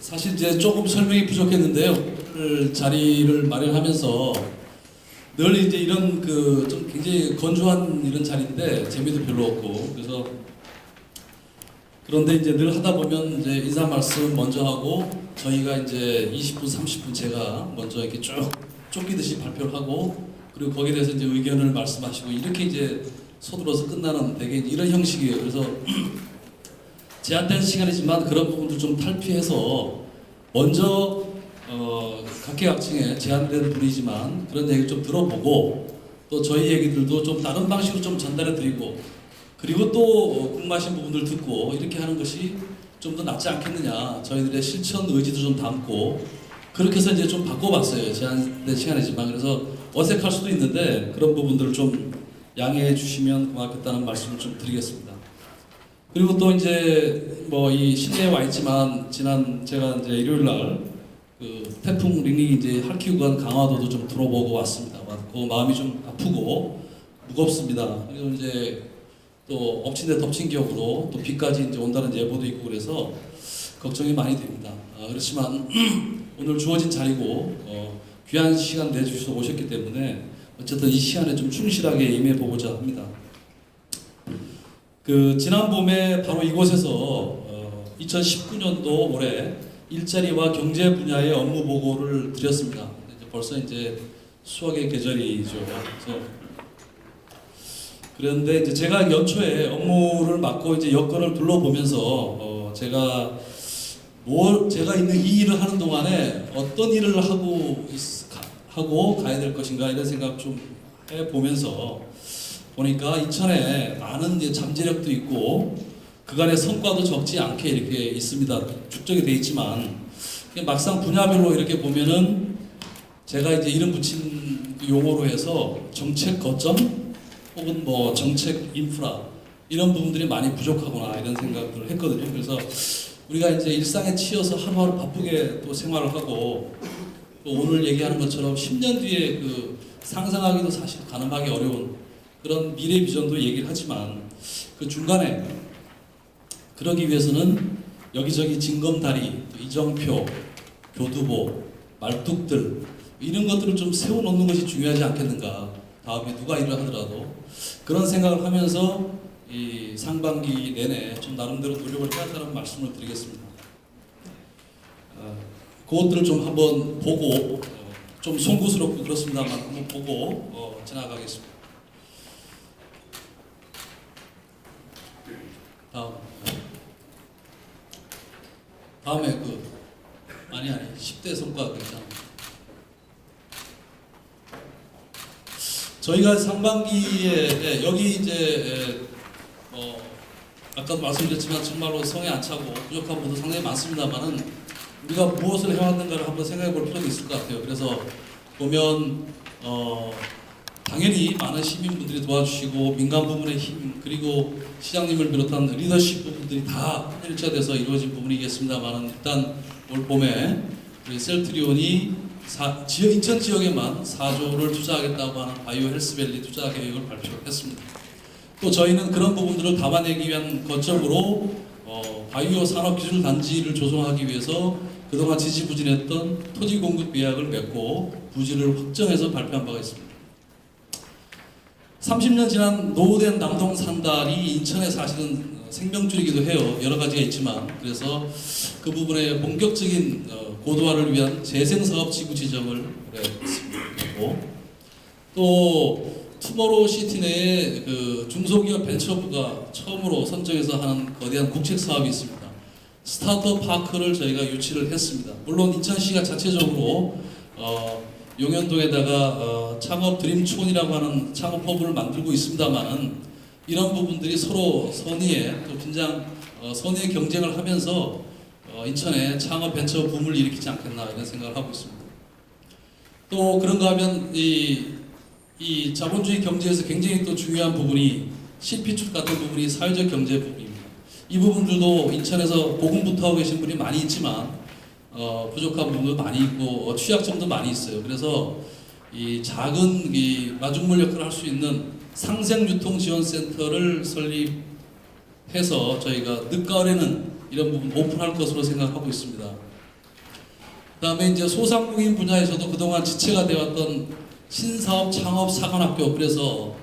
사실 이제 조금 설명이 부족했는데요. 오늘 자리를 마련하면서 늘 이제 이런 좀 굉장히 건조한 이런 자리인데 재미도 별로 없고 그래서 그런데 이제 늘 하다 보면 이제 인사 말씀 먼저 하고 저희가 이제 20분, 30분 제가 먼저 이렇게 쭉 쫓기듯이 발표를 하고 그리고 거기에 대해서 이제 의견을 말씀하시고 이렇게 이제 서둘러서 끝나는 되게 이런 형식이에요. 그래서 제한된 시간이지만 그런 부분도 좀 탈피해서 먼저 각계각층에 제한된 분이지만 그런 얘기를 좀 들어보고 또 저희 얘기들도 좀 다른 방식으로 좀 전달해 드리고 그리고 또 궁금하신 부분들 듣고 이렇게 하는 것이 좀 더 낫지 않겠느냐, 저희들의 실천 의지도 좀 담고 그렇게 해서 이제 좀 바꿔봤어요. 제한된 시간이지만. 그래서 어색할 수도 있는데 그런 부분들을 좀 양해해 주시면 고맙겠다는 말씀을 좀 드리겠습니다. 그리고 또 이제 뭐 이 실내에 와 있지만 지난 제가 이제 일요일 날 태풍 링링이 이제 할키우간 강화도도 좀 들어보고 왔습니다. 왔고 마음이 좀 아프고 무겁습니다. 그리고 이제 또 엎친 데 덮친 격으로 또 비까지 이제 온다는 예보도 있고 그래서 걱정이 많이 됩니다. 그렇지만 오늘 주어진 자리고 귀한 시간 내주셔서 오셨기 때문에 어쨌든 이 시간에 좀 충실하게 임해보고자 합니다. 지난 봄에 바로 이곳에서 2019년도 올해 일자리와 경제 분야의 업무 보고를 드렸습니다. 이제 벌써 이제 수학의 계절이죠. 그런데 이제 제가 연초에 업무를 맡고 이제 여건을 둘러보면서 제가 있는 이 일을 하는 동안에 어떤 일을 하고 가야 될 것인가 이런 생각 좀 해보면서 보니까 인천에 많은 이제 잠재력도 있고 그간의 성과도 적지 않게 이렇게 있습니다. 축적이 돼 있지만 막상 분야별로 이렇게 보면은 제가 이제 이름 붙인 용어로 해서 정책 거점 혹은 뭐 정책 인프라 이런 부분들이 많이 부족하구나 이런 생각들을 했거든요. 그래서 우리가 이제 일상에 치여서 하루하루 바쁘게 또 생활을 하고 또 오늘 얘기하는 것처럼 10년 뒤에 상상하기도 사실 가늠하기 어려운 그런 미래 비전도 얘기를 하지만 그 중간에 그러기 위해서는 여기저기 징검다리, 또 이정표, 교두보, 말뚝들 이런 것들을 좀 세워놓는 것이 중요하지 않겠는가. 다음에 누가 일을 하더라도 그런 생각을 하면서 이 상반기 내내 좀 나름대로 노력을 해야한다는 말씀을 드리겠습니다. 그것들을 좀 한번 보고 좀 송구스럽고 그렇습니다만 한번 보고 지나가겠습니다. 다음에 아니 10대 성과 괜찮아. 저희가 상반기에 여기 이제 아까도 말씀드렸지만 정말로 성에 안 차고 부족한 부분도 상당히 많습니다만은 우리가 무엇을 해왔는가를 한번 생각해 볼 필요가 있을 것 같아요. 그래서 보면 당연히 많은 시민분들이 도와주시고 민간 부문의 힘 그리고 시장님을 비롯한 리더십 부분들이 다 일치돼서 이루어진 부분이겠습니다만 일단 올 봄에 우리 셀트리온이 인천 지역에만 4조를 투자하겠다고 하는 바이오 헬스밸리 투자 계획을 발표했습니다. 또 저희는 그런 부분들을 담아내기 위한 거점으로 바이오 산업기술 단지를 조성하기 위해서 그동안 지지부진했던 토지 공급 계약을 맺고 부지를 확정해서 발표한 바가 있습니다. 30년 지난 노후된 남동 산달이 인천에 사실은 생명줄이기도 해요. 여러 가지가 있지만 그래서 그 부분에 본격적인 고도화를 위한 재생사업 지구 지정을 했습니다. 또 투모로우 시티 내에 중소기업 벤처부가 처음으로 선정해서 하는 거대한 국책 사업이 있습니다. 스타트업 파크를 저희가 유치를 했습니다. 물론 인천시가 자체적으로 용현동에다가 창업 드림촌이라고 하는 창업 허브를 만들고 있습니다만은 이런 부분들이 서로 선의의 선의의 경쟁을 하면서 인천에 창업 벤처 붐을 일으키지 않겠나 이런 생각을 하고 있습니다. 또 그런가 하면 이 자본주의 경제에서 굉장히 또 중요한 부분이 실피축 같은 부분이 사회적 경제 부분입니다. 이 부분들도 인천에서 고군분투하고 계신 분이 많이 있지만 부족한 부분도 많이 있고 취약점도 많이 있어요. 그래서 이 작은 마중물 역할을 할 수 있는 상생유통지원센터를 설립해서 저희가 늦가을에는 이런 부분 오픈할 것으로 생각하고 있습니다. 그다음에 이제 소상공인 분야에서도 그동안 지체가 되었던 신사업 창업 사관학교, 그래서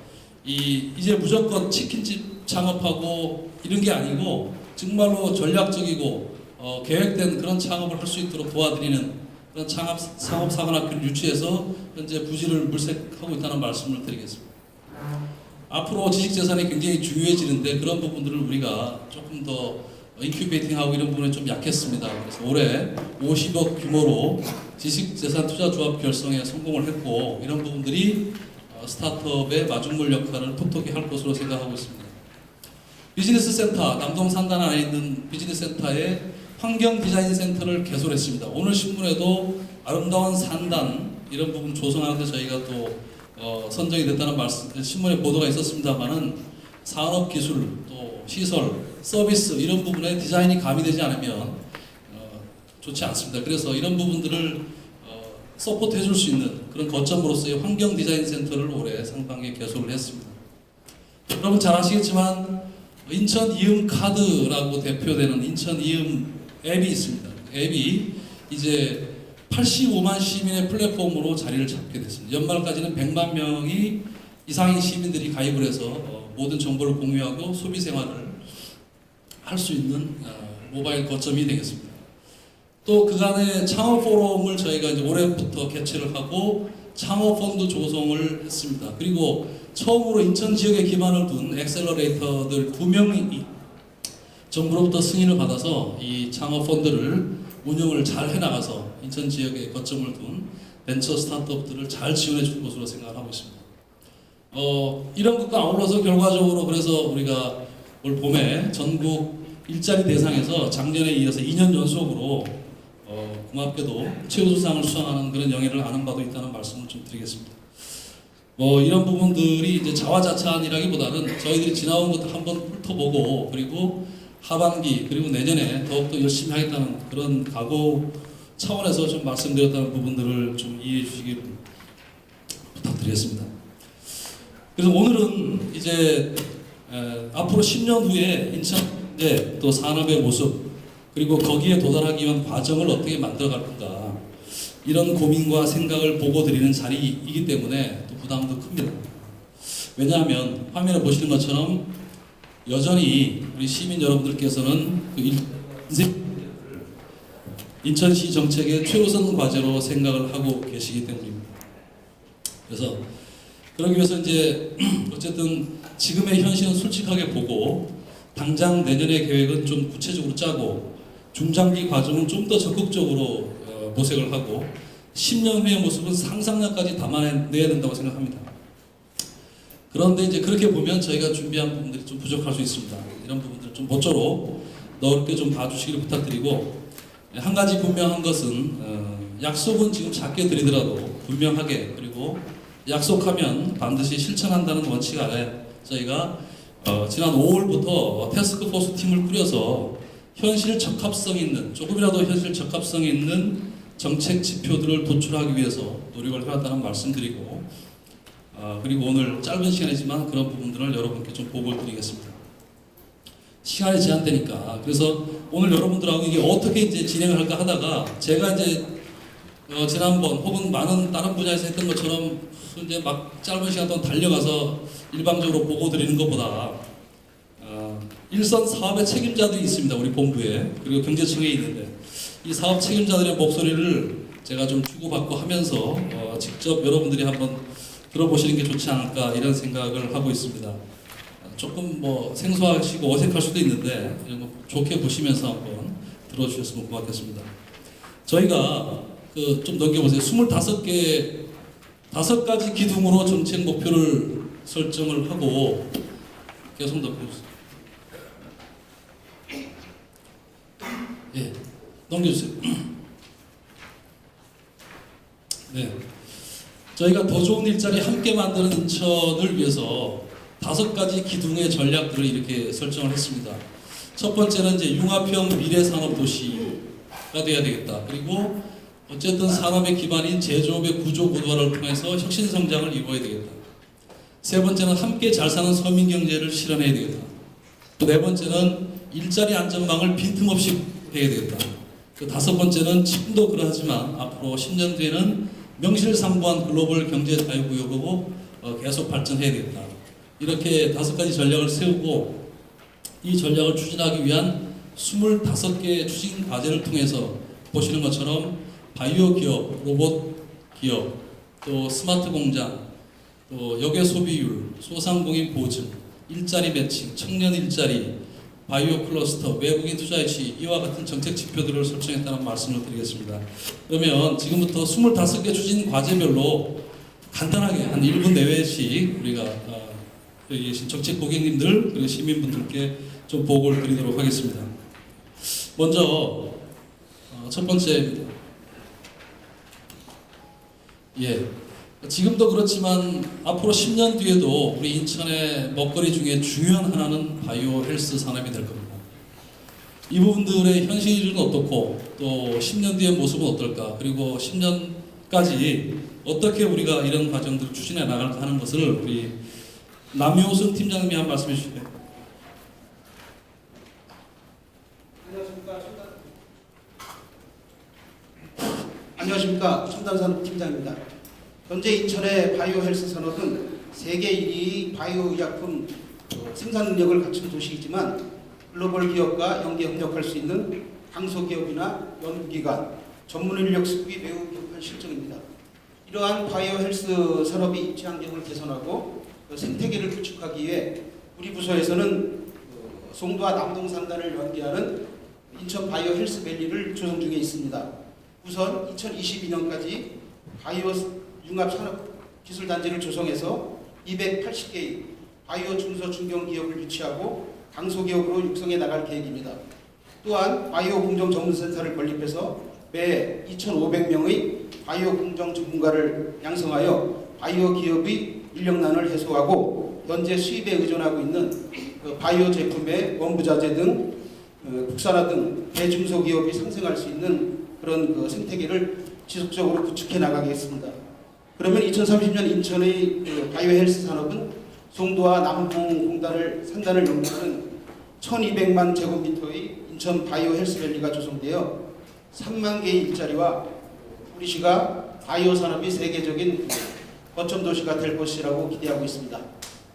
이제 무조건 치킨집 창업하고 이런 게 아니고 정말로 전략적이고 계획된 그런 창업을 할 수 있도록 도와드리는 그런 창업 사관학교를 유치해서 현재 부지를 물색하고 있다는 말씀을 드리겠습니다. 앞으로 지식재산이 굉장히 중요해지는데 그런 부분들을 우리가 조금 더 인큐베이팅하고 이런 부분에 좀 약했습니다. 그래서 올해 50억 규모로 지식재산투자조합 결성에 성공을 했고, 이런 부분들이 스타트업의 마중물 역할을 톡톡히 할 것으로 생각하고 있습니다. 비즈니스 센터, 남동 산단 안에 있는 비즈니스 센터에 환경 디자인 센터를 개설했습니다. 오늘 신문에도 아름다운 산단 이런 부분 조성하는데 저희가 또 선정이 됐다는 말씀, 신문에 보도가 있었습니다만은 산업 기술, 또 시설, 서비스 이런 부분에 디자인이 가미되지 않으면 좋지 않습니다. 그래서 이런 부분들을 서포트 해줄 수 있는 그런 거점으로서의 환경 디자인 센터를 올해 상반기에 개설을 했습니다. 여러분 잘 아시겠지만 인천 이음 카드라고 대표되는 인천 이음 앱이 있습니다. 앱이 이제 85만 시민의 플랫폼으로 자리를 잡게 됐습니다. 연말까지는 100만 명이 이상의 시민들이 가입을 해서 모든 정보를 공유하고 소비 생활을 할 수 있는 모바일 거점이 되겠습니다. 또 그간의 창업 포럼을 저희가 이제 올해부터 개최를 하고 창업 펀드 조성을 했습니다. 그리고 처음으로 인천 지역에 기반을 둔 엑셀러레이터들 2명이 정부로부터 승인을 받아서 이 창업 펀드를 운영을 잘 해나가서 인천 지역에 거점을 둔 벤처 스타트업들을 잘 지원해 줄 것으로 생각을 하고 있습니다. 이런 것과 아울러서 결과적으로 그래서 우리가 올 봄에 전국 일자리 대상에서 작년에 이어서 2년 연속으로 고맙게도 최우수상을 수상하는 그런 영예를 아는 바도 있다는 말씀을 좀 드리겠습니다. 이런 부분들이 이제 자화자찬이라기보다는 저희들이 지나온 것도 한번 훑어보고, 그리고 하반기 그리고 내년에 더욱더 열심히 하겠다는 그런 각오 차원에서 좀 말씀드렸다는 부분들을 좀 이해해 주시길 부탁드리겠습니다. 그래서 오늘은 이제 앞으로 10년 후에 인천의 또 산업의 모습, 그리고 거기에 도달하기 위한 과정을 어떻게 만들어갈 건가, 이런 고민과 생각을 보고 드리는 자리이기 때문에 또 부담도 큽니다. 왜냐하면 화면에 보시는 것처럼 여전히 우리 시민 여러분들께서는 인천시 정책의 최우선 과제로 생각을 하고 계시기 때문입니다. 그래서 그러기 위해서 이제 어쨌든 지금의 현실은 솔직하게 보고 당장 내년의 계획은 좀 구체적으로 짜고 중장기 과정은 좀 더 적극적으로 모색을 하고 10년 후의 모습은 상상력까지 담아내야 된다고 생각합니다. 그런데 이제 그렇게 보면 저희가 준비한 부분들이 좀 부족할 수 있습니다. 이런 부분들 좀 모쪼록 넓게 좀 봐주시기를 부탁드리고, 한 가지 분명한 것은 약속은 지금 작게 드리더라도 분명하게, 그리고 약속하면 반드시 실천한다는 원칙 아래 저희가 지난 5월부터 태스크포스 팀을 꾸려서 현실 적합성 있는, 조금이라도 현실 적합성 있는 정책 지표들을 도출하기 위해서 노력을 해왔다는 말씀드리고, 그리고 오늘 짧은 시간이지만 그런 부분들을 여러분께 좀 보고를 드리겠습니다. 시간이 제한되니까. 그래서 오늘 여러분들하고 이게 어떻게 이제 진행을 할까 하다가 제가 이제 지난번 혹은 많은 다른 분야에서 했던 것처럼 이제 막 짧은 시간 동안 달려가서 일방적으로 보고 드리는 것보다 일선 사업의 책임자들이 있습니다. 우리 본부에, 그리고 경제청에 있는데 이 사업 책임자들의 목소리를 제가 좀 주고받고 하면서 직접 여러분들이 한번 들어보시는 게 좋지 않을까 이런 생각을 하고 있습니다. 조금 생소하시고 어색할 수도 있는데 이런 거 좋게 보시면서 한번 들어주셨으면 고맙겠습니다. 저희가 좀 넘겨보세요. 25개, 5가지 기둥으로 정책 목표를 설정을 하고 계속 넘겨주세요. 예, 넘겨주세요. 네. 저희가 더 좋은 일자리 함께 만드는 인천을 위해서 5가지 기둥의 전략들을 이렇게 설정을 했습니다. 첫 번째는 이제 융합형 미래산업도시가 돼야 되겠다. 그리고 어쨌든 산업의 기반인 제조업의 구조 고도화를 통해서 혁신 성장을 이루어야 되겠다. 세 번째는 함께 잘 사는 서민 경제를 실현해야 되겠다. 또 네 번째는 일자리 안전망을 빈틈없이 해야 되겠다. 그 다섯 번째는 지금도 그러하지만 앞으로 10년 뒤에는 명실상부한 글로벌 경제 자유구역으로 계속 발전해야 되겠다. 이렇게 다섯 가지 전략을 세우고 이 전략을 추진하기 위한 25개의 추진 과제를 통해서 보시는 것처럼 바이오 기업, 로봇 기업, 또 스마트 공장, 또 역외 소비율, 소상공인 보증, 일자리 매칭, 청년 일자리, 바이오 클러스터, 외국인 투자 유치 이와 같은 정책 지표들을 설정했다는 말씀을 드리겠습니다. 그러면 지금부터 25개 추진 과제별로 간단하게 한 1분 내외씩 우리가 여기 계신 정책 고객님들 그리고 시민분들께 좀 보고를 드리도록 하겠습니다. 먼저 첫 번째입니다. 지금도 그렇지만 앞으로 10년 뒤에도 우리 인천의 먹거리 중에 중요한 하나는 바이오 헬스 산업이 될 겁니다. 이 부분들의 현실은 어떻고 또 10년 뒤의 모습은 어떨까, 그리고 10년까지 어떻게 우리가 이런 과정들을 추진해 나갈까 하는 것을 우리 남효승 팀장님이 한 말씀해 주실까요? 안녕하십니까. 첨단산업팀장입니다. 현재 인천의 바이오 헬스 산업은 세계 1위 바이오 의약품 생산 능력을 갖춘 도시이지만 글로벌 기업과 연계 협력할 수 있는 강소기업이나 연구기관, 전문 인력 수급이 매우 격한 실정입니다. 이러한 바이오 헬스 산업의 입지 환경을 개선하고 생태계를 구축하기 위해 우리 부서에서는 송도와 남동 산단을 연계하는 인천 바이오 헬스 밸리를 조성 중에 있습니다. 우선 2022년까지 바이오 융합산업기술단지를 조성해서 280개의 바이오 중소 중견 기업을 유치하고 강소기업으로 육성해 나갈 계획입니다. 또한 바이오 공정 전문센터를 건립해서 매 2,500명의 바이오 공정 전문가를 양성하여 바이오 기업의 인력난을 해소하고 현재 수입에 의존하고 있는 바이오 제품의 원부자재 등 국산화 등 대중소기업이 상생할 수 있는 그런 생태계를 지속적으로 구축해 나가겠습니다. 그러면 2030년 인천의 바이오 헬스 산업은 송도와 남동 산단을 연결하는 1200만 제곱미터의 인천 바이오 헬스 밸리가 조성되어 3만 개의 일자리와 우리 시가 바이오 산업이 세계적인 거점 도시가 될 것이라고 기대하고 있습니다.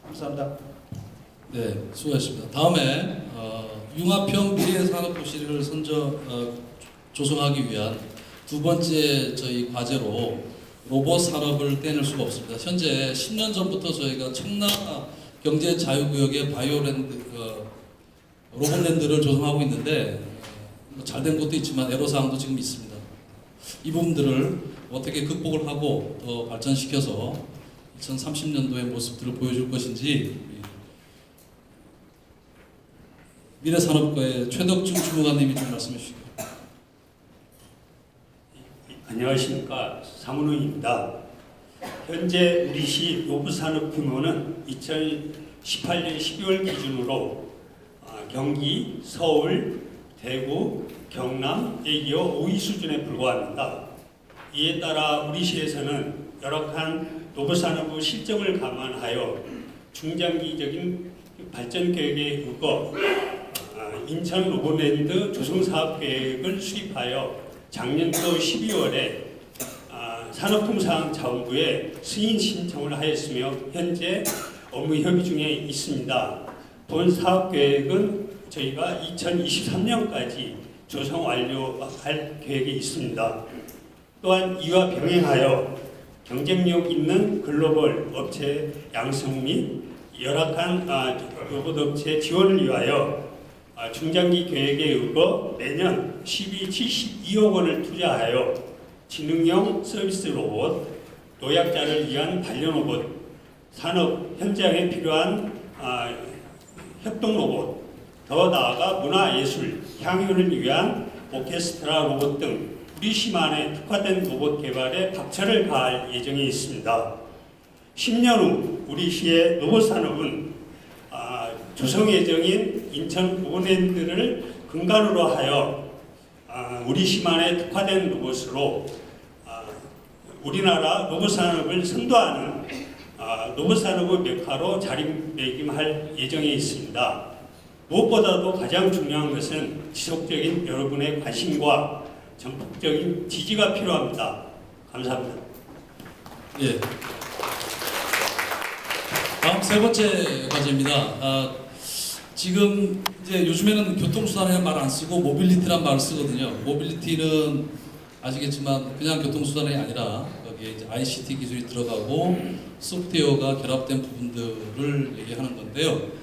감사합니다. 네, 수고하셨습니다. 다음에 융합형 미래산업도시를 조성하기 위한 두 번째 저희 과제로 로봇 산업을 떼낼 수가 없습니다. 현재 10년 전부터 저희가 청라 경제자유구역에 바이오랜드, 로봇랜드를 조성하고 있는데 잘된 것도 있지만 애로사항도 지금 있습니다. 이 부분들을 어떻게 극복을 하고 더 발전시켜서 2030년도의 모습들을 보여줄 것인지 미래산업과의 최덕중 주무관님이 좀 말씀해 주시죠. 안녕하십니까. 사문우입니다. 현재 우리시 로봇산업 규모는 2018년 12월 기준으로 경기, 서울, 대구, 경남, 애기어 5위 수준에 불과합니다. 이에 따라 우리시에서는 열악한 로봇산업의 실정을 감안하여 중장기적인 발전 계획에 의거 인천 로봇랜드 조성사업 계획을 수립하여 작년도 12월에 산업통상자원부에 승인 신청을 하였으며 현재 업무 협의 중에 있습니다. 본 사업 계획은 저희가 2023년까지 조성 완료할 계획이 있습니다. 또한 이와 병행하여 경쟁력 있는 글로벌 업체 양성 및 열악한 로봇 업체 지원을 위하여 중장기 계획에 의거 내년 72억 원을 투자하여 지능형 서비스 로봇, 노약자를 위한 단련 로봇, 산업 현장에 필요한 협동 로봇, 더 나아가 문화예술, 향유를 위한 오케스트라 로봇 등 우리시만에 특화된 로봇 개발에 박차를 가할 예정이 있습니다. 10년 후 우리시의 로봇 산업은 조성 예정인 인천 로봇랜드를 근간으로 하여 우리시만에 특화된 로봇으로 우리나라 로봇 산업을 선도하는 로봇 산업의 메카로 자리매김할 예정에 있습니다. 무엇보다도 가장 중요한 것은 지속적인 여러분의 관심과 전폭적인 지지가 필요합니다. 감사합니다. 예. 다음 세 번째 과제입니다. 지금 이제 요즘에는 교통수단이라는 말 안 쓰고 모빌리티란 말을 쓰거든요. 모빌리티는 아시겠지만 그냥 교통수단이 아니라 여기에 이제 ICT 기술이 들어가고 소프트웨어가 결합된 부분들을 얘기하는 건데요.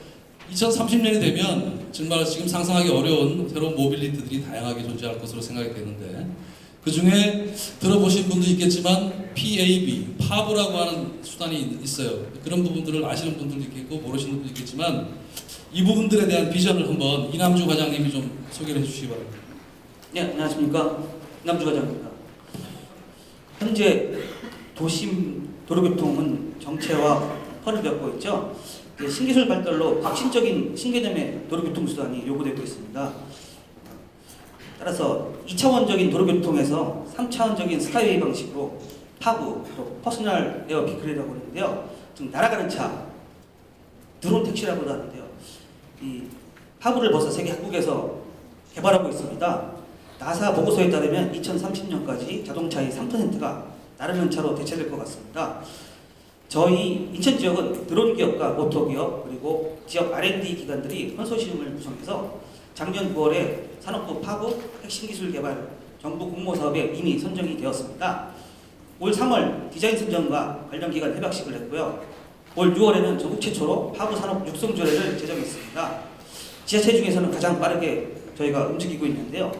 2030년이 되면 정말 지금 상상하기 어려운 새로운 모빌리티들이 다양하게 존재할 것으로 생각이 되는데 그 중에 들어보신 분도 있겠지만 PAB, 파브라고 하는 수단이 있어요. 그런 부분들을 아시는 분들도 있겠고 모르시는 분도 있겠지만 이 부분들에 대한 비전을 한번 이남주 과장님이 좀 소개를 해주시기 바랍니다. 네, 안녕하십니까. 이남주 과장입니다. 현재 도심 도로교통은 정체와 펄을 겪고 있죠. 신기술 발달로 혁신적인 신개념의 도로교통 수단이 요구되고 있습니다. 따라서 2차원적인 도로교통에서 3차원적인 스카이웨이 방식으로 파브, 또 퍼스널 에어 비클이라고 하는데요. 좀 날아가는 차, 드론 택시라고도 하는데요. 이 파브를 벌써 세계 각국에서 개발하고 있습니다. 나사 보고서에 따르면 2030년까지 자동차의 3%가 나르는 차로 대체될 것 같습니다. 저희 인천 지역은 드론 기업과 모터 기업 그리고 지역 R&D 기관들이 컨소시엄을 구성해서 작년 9월에 산업부 파브 핵심기술 개발 정부 공모 사업에 이미 선정이 되었습니다. 올 3월 디자인 선정과 관련 기관 협약식을 했고요. 올 6월에는 전국 최초로 파브 산업 육성 조례를 제정했습니다. 지자체 중에서는 가장 빠르게 저희가 움직이고 있는데요.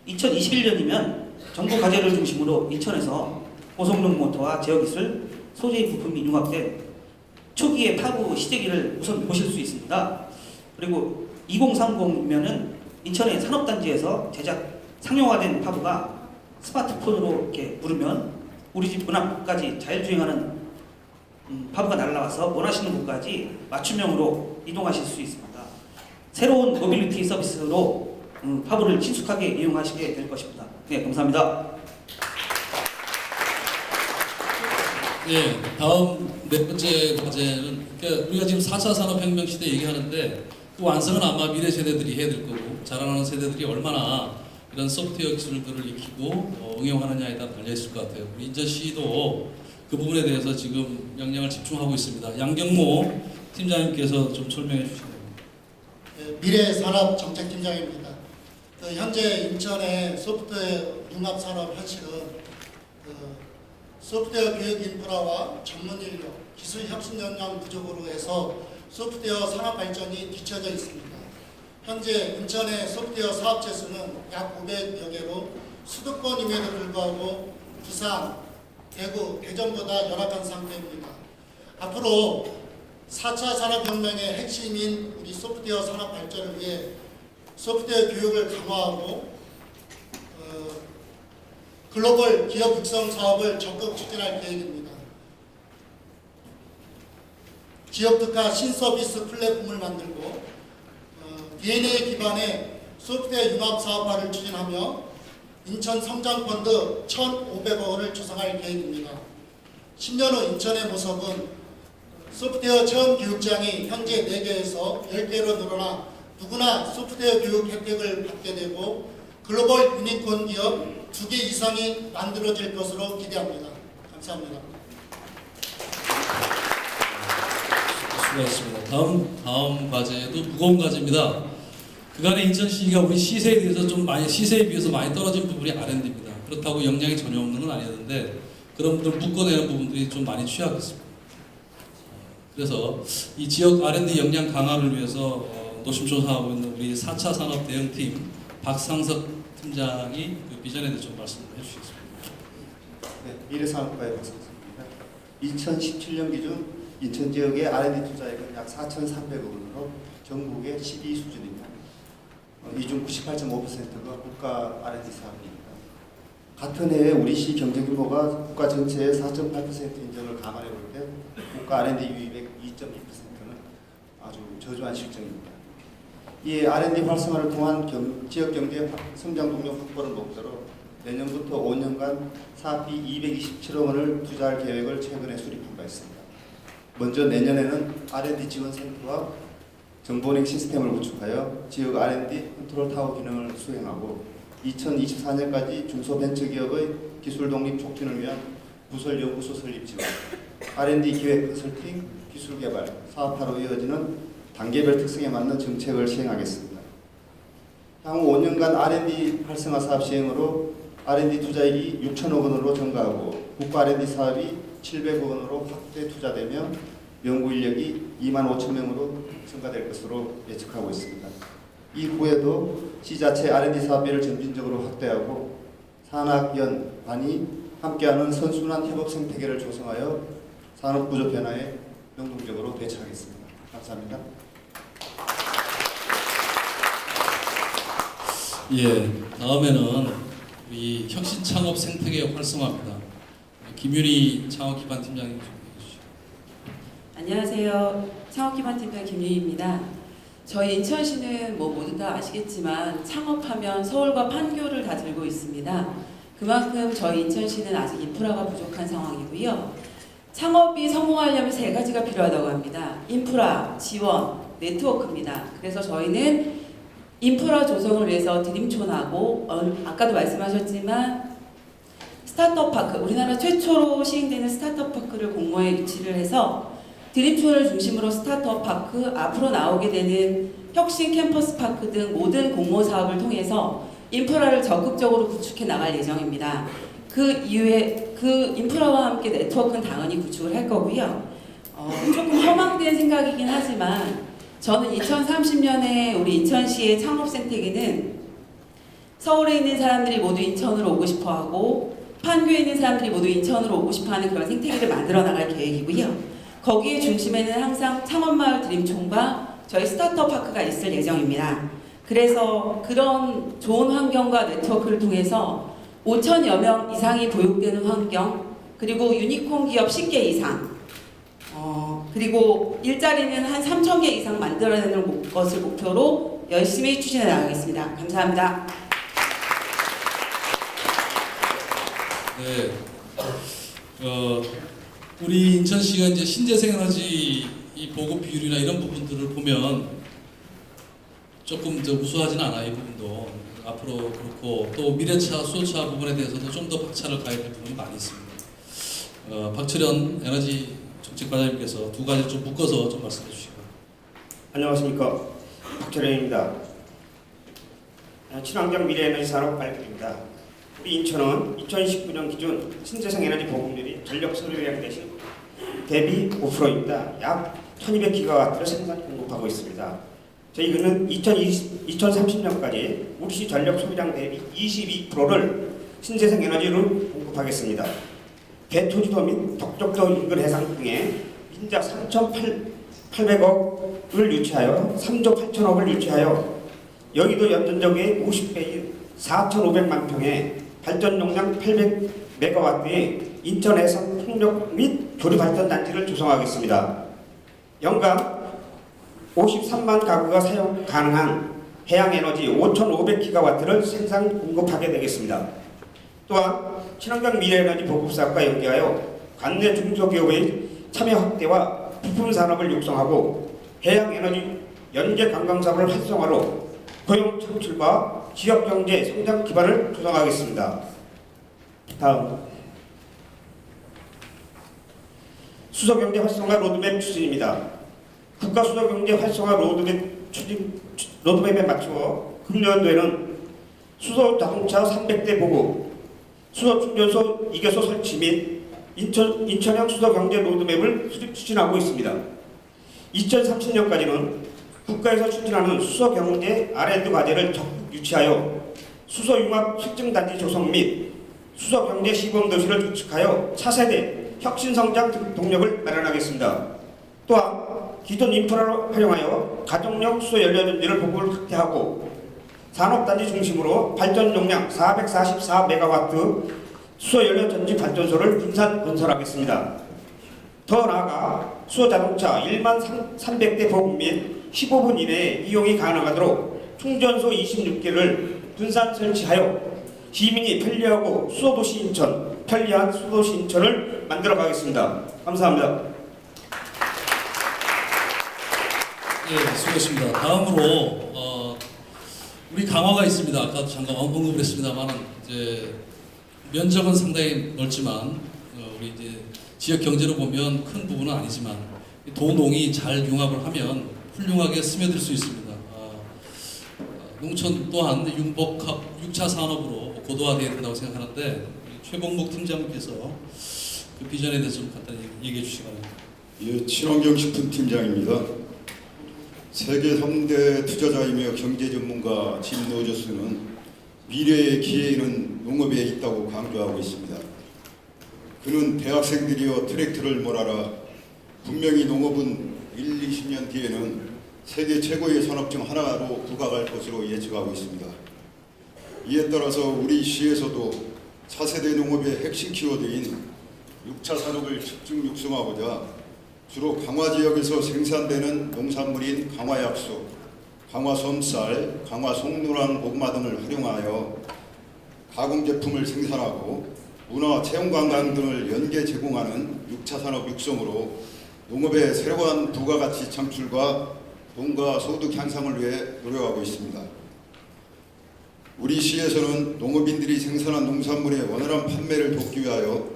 2021년이면 정부 과제를 중심으로 인천에서 고성능 모터와 제어기술, 소재 부품이 융합된 초기의 파브 시제기를 우선 보실 수 있습니다. 그리고 2030이면은 인천의 산업단지에서 제작 상용화된 파브가 스마트폰으로 이렇게 부르면 우리 집 문 앞까지 자율주행하는 파브가 날아와서 원하시는 곳까지 맞춤형으로 이동하실 수 있습니다. 새로운 모빌리티 서비스로 파브를 친숙하게 이용하시게 될 것입니다. 네, 감사합니다. 예, 다음 네 번째 과제는 그러니까 우리가 지금 4차 산업혁명 시대 얘기하는데 그 완성은 아마 미래 세대들이 해야 될 거고 자라나는 세대들이 얼마나 이런 소프트웨어 기술들을 익히고 응용하느냐에 따라 달려있을 것 같아요. 우리 인천시도 그 부분에 대해서 지금 역량을 집중하고 있습니다. 양경모 팀장님께서 좀 설명해 주시면 됩니다. 미래산업정책팀장입니다. 현재 인천의 소프트웨어 융합산업 현실은 소프트웨어 교육 인프라와 전문 인력, 기술 혁신 역량 부족으로 해서 소프트웨어 산업 발전이 뒤처져 있습니다. 현재 인천의 소프트웨어 사업체 수는 약 500여 개로 수도권임에도 불구하고 부산, 대구, 대전보다 열악한 상태입니다. 앞으로 4차 산업혁명의 핵심인 우리 소프트웨어 산업 발전을 위해 소프트웨어 교육을 강화하고 글로벌 기업 육성 사업을 적극 추진할 계획입니다. 지역 특화 신서비스 플랫폼을 만들고 DNA 기반의 소프트웨어 융합 사업화를 추진하며 인천 성장펀드 1,500억 원을 조성할 계획입니다. 10년 후 인천의 모습은 소프트웨어 체험 교육장이 현재 4개에서 10개로 늘어나 누구나 소프트웨어 교육 혜택을 받게 되고 글로벌 유니콘 기업 2개 이상이 만들어질 것으로 기대합니다. 감사합니다. 수고하셨습니다. 다음 과제도 무거운 과제입니다. 그간의 인천시가 우리 시세에 대해서 좀 많이 시세에 비해서 많이 떨어진 부분이 R&D입니다. 그렇다고 역량이 전혀 없는 건 아니었는데 그런 분들 묶어내는 부분들이 좀 많이 취약했습니다. 그래서 이 지역 R&D 역량 강화를 위해서 노심초사하고 있는 우리 4차 산업 대응팀 박상석 팀장이 그 비전에 대해서 좀 말씀을 해주시겠습니다. 네, 미래산업과의 박상석입니다. 2017년 기준 인천 지역의 R&D 투자액은 약 4,300억 원으로 전국의 12위 수준입니다. 이 중 98.5%가 국가 R&D 사업입니다. 같은 해에 우리 시 경제 규모가 국가 전체의 4.8%인 점을 감안해 볼 때 국가 R&D 유입액 2.2%는 아주 저조한 실정입니다. 이 R&D 활성화를 통한 지역 경제 성장 동력 확보를 목표로 내년부터 5년간 사업비 227억 원을 투자할 계획을 최근에 수립한 바 있습니다. 먼저 내년에는 R&D 지원 센터와 정보은행 시스템을 구축하여 지역 R&D 컨트롤 타워 기능을 수행하고 2024년까지 중소벤처기업의 기술 독립 촉진을 위한 부설 연구소 설립 지원, R&D 기획 컨설팅, 기술 개발, 사업화로 이어지는 단계별 특성에 맞는 정책을 시행하겠습니다. 향후 5년간 R&D 활성화 사업 시행으로 R&D 투자액이 6천억 원으로 증가하고 국가 R&D 사업이 700억 원으로 확대 투자되며 연구 인력이 2만 5천 명으로 증가될 것으로 예측하고 있습니다. 이후에도 지자체 R&D 사업비를 점진적으로 확대하고 산학, 연, 관이 함께하는 선순환 협업 생태계를 조성하여 산업 구조 변화에 능동적으로 대처하겠습니다. 감사합니다. 예, 다음에는 이 혁신 창업 생태계 활성화입니다. 김윤희 창업기반 팀장님 좀 해주시죠. 안녕하세요. 창업기반팀장 김유희입니다. 저희 인천시는 모두 다 아시겠지만 창업하면 서울과 판교를 다 들고 있습니다. 그만큼 저희 인천시는 아직 인프라가 부족한 상황이고요. 창업이 성공하려면 세 가지가 필요하다고 합니다. 인프라, 지원, 네트워크입니다. 그래서 저희는 인프라 조성을 위해서 드림촌하고 아까도 말씀하셨지만 스타트업 파크, 우리나라 최초로 시행되는 스타트업 파크를 공모에 유치를 해서 드림촌을 중심으로 스타트업 파크, 앞으로 나오게 되는 혁신 캠퍼스 파크 등 모든 공모 사업을 통해서 인프라를 적극적으로 구축해 나갈 예정입니다. 그 이후에 그 인프라와 함께 네트워크는 당연히 구축을 할 거고요. 조금 허망된 생각이긴 하지만 저는 2030년에 우리 인천시의 창업 생태계는 서울에 있는 사람들이 모두 인천으로 오고 싶어하고 판교에 있는 사람들이 모두 인천으로 오고 싶어하는 그런 생태계를 만들어 나갈 계획이고요. 거기에 중심에는 항상 창업마을 드림촌과 저희 스타트업 파크가 있을 예정입니다. 그래서 그런 좋은 환경과 네트워크를 통해서 5천여 명 이상이 보육되는 환경, 그리고 유니콘 기업 10개 이상, 그리고 일자리는 한 3천 개 이상 만들어내는 것을 목표로 열심히 추진해 나가겠습니다. 감사합니다. 네, 우리 인천시가 이제 신재생 에너지 이 보급 비율이나 이런 부분들을 보면 조금 더 우수하지는 않아요. 이 부분도 앞으로 그렇고 또 미래차, 수소차 부분에 대해서도 좀 더 박차를 가해야 될 부분이 많이 있습니다. 박철현 에너지 정책과장님께서 두 가지 좀 묶어서 좀 말씀해 주시고. 안녕하십니까, 박철현입니다. 친환경 미래에너지 산업 발표입니다. 우리 인천은 2019년 기준 신재생 에너지 보급률이 전력 소요량 대신 대비 5%입니다. 약 1200기가와트를 생산 공급하고 있습니다. 저희는 2030년까지 우리시 전력 소비량 대비 22%를 신재생 에너지로 공급하겠습니다. 대토지도 및 덕적도 인근 해상 등에 인자 3,800억을 유치하여 3조 8천억을 유치하여 여의도 연전적의 50배인 4,500만 평의 발전 용량 800메가와트의 인천 해상 풍력 및 조리 발전 단지를 조성하겠습니다. 연간 53만 가구가 사용 가능한 해양 에너지 5,500기가와트를 생산 공급하게 되겠습니다. 또한 친환경 미래에너지 보급 사업과 연계하여 관내 중소기업의 참여 확대와 부품 산업을 육성하고 해양 에너지 연계 관광 사업을 활성화로 고용 창출과 지역 경제 성장 기반을 조성하겠습니다. 다음, 수소경제 활성화 로드맵 추진입니다. 국가 수소경제 활성화 로드맵에 맞추어 금년도에는 수소 자동차 300대 보급, 수소 충전소 2개소 설치 및 인천형 수소경제 로드맵을 추진하고 있습니다. 2030년까지는 국가에서 추진하는 수소경제 R&D 과제를 적극 유치하여 수소융합 실증단지 조성 및 수소경제 시범도시를 구축하여 차세대 혁신성장 동력을 마련하겠습니다. 또한 기존 인프라를 활용하여 가정용 수소연료전지를 보급을 확대하고 산업단지 중심으로 발전 용량 444메가와트 수소연료전지 발전소를 분산 건설하겠습니다. 더 나아가 수소자동차 1만 300대 보급 및 15분 이내에 이용이 가능하도록 충전소 26개를 분산 설치하여 시민이 편리하고 수소도시 인천, 편리한 수소도시 인천을 만들어 가겠습니다. 감사합니다. 예, 수고했습니다. 다음으로 우리 강화가 있습니다. 아까 잠깐 언급을 했습니다만은 이제 면적은 상당히 넓지만 우리 이제 지역 경제로 보면 큰 부분은 아니지만 도농이 잘 융합을 하면 훌륭하게 스며들 수 있습니다. 농촌 또한 융복합 6차 산업으로 고도화되어야 된다고 생각하는데 최봉목 팀장님께서 그 비전에 대해서 좀 간단히 얘기해 주시기 바랍니다. 예, 친환경 식품 팀장입니다. 세계 3대 투자자이며 경제 전문가 짐 로저스는 미래의 기회는 농업에 있다고 강조하고 있습니다. 그는 대학생들이여 트랙터를 몰아라. 분명히 농업은 1, 20년 뒤에는 세계 최고의 산업 중 하나로 부각할 것으로 예측하고 있습니다. 이에 따라서 우리 시에서도 차세대 농업의 핵심 키워드인 6차 산업을 집중 육성하고자 주로 강화 지역에서 생산되는 농산물인 강화약수, 강화솜쌀, 강화송노랑 고구마 등을 활용하여 가공제품을 생산하고 문화, 체험관광 등을 연계 제공하는 6차 산업 육성으로 농업의 새로운 부가가치 창출과 농가 소득 향상을 위해 노력하고 있습니다. 우리 시에서는 농업인들이 생산한 농산물의 원활한 판매를 돕기 위하여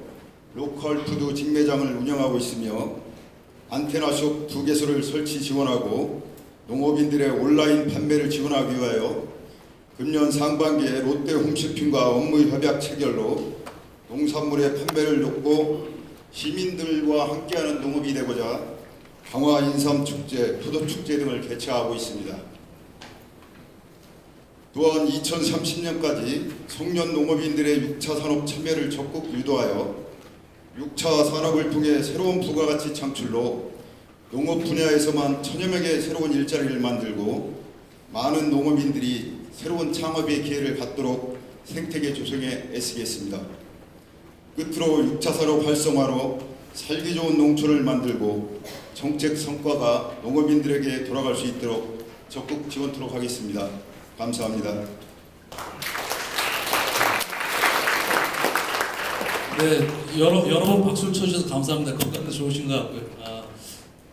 로컬 푸드 직매장을 운영하고 있으며 안테나숍 2개소를 설치 지원하고 농업인들의 온라인 판매를 지원하기 위하여 금년 상반기에 롯데 홈쇼핑과 업무 협약 체결로 농산물의 판매를 돕고 시민들과 함께하는 농업이 되고자 강화 인삼축제, 포도축제 등을 개최하고 있습니다. 또한 2030년까지 청년 농업인들의 6차 산업 참여를 적극 유도하여 6차 산업을 통해 새로운 부가가치 창출로 농업 분야에서만 1000여 명의 새로운 일자리를 만들고 많은 농업인들이 새로운 창업의 기회를 갖도록 생태계 조성에 애쓰겠습니다. 끝으로 6차 산업 활성화로 살기 좋은 농촌을 만들고 정책 성과가 농업인들에게 돌아갈 수 있도록 적극 지원토록 하겠습니다. 감사합니다. 네, 여러 번 박수를 쳐주셔서 감사합니다. 건강도 좋으신 것 같고요.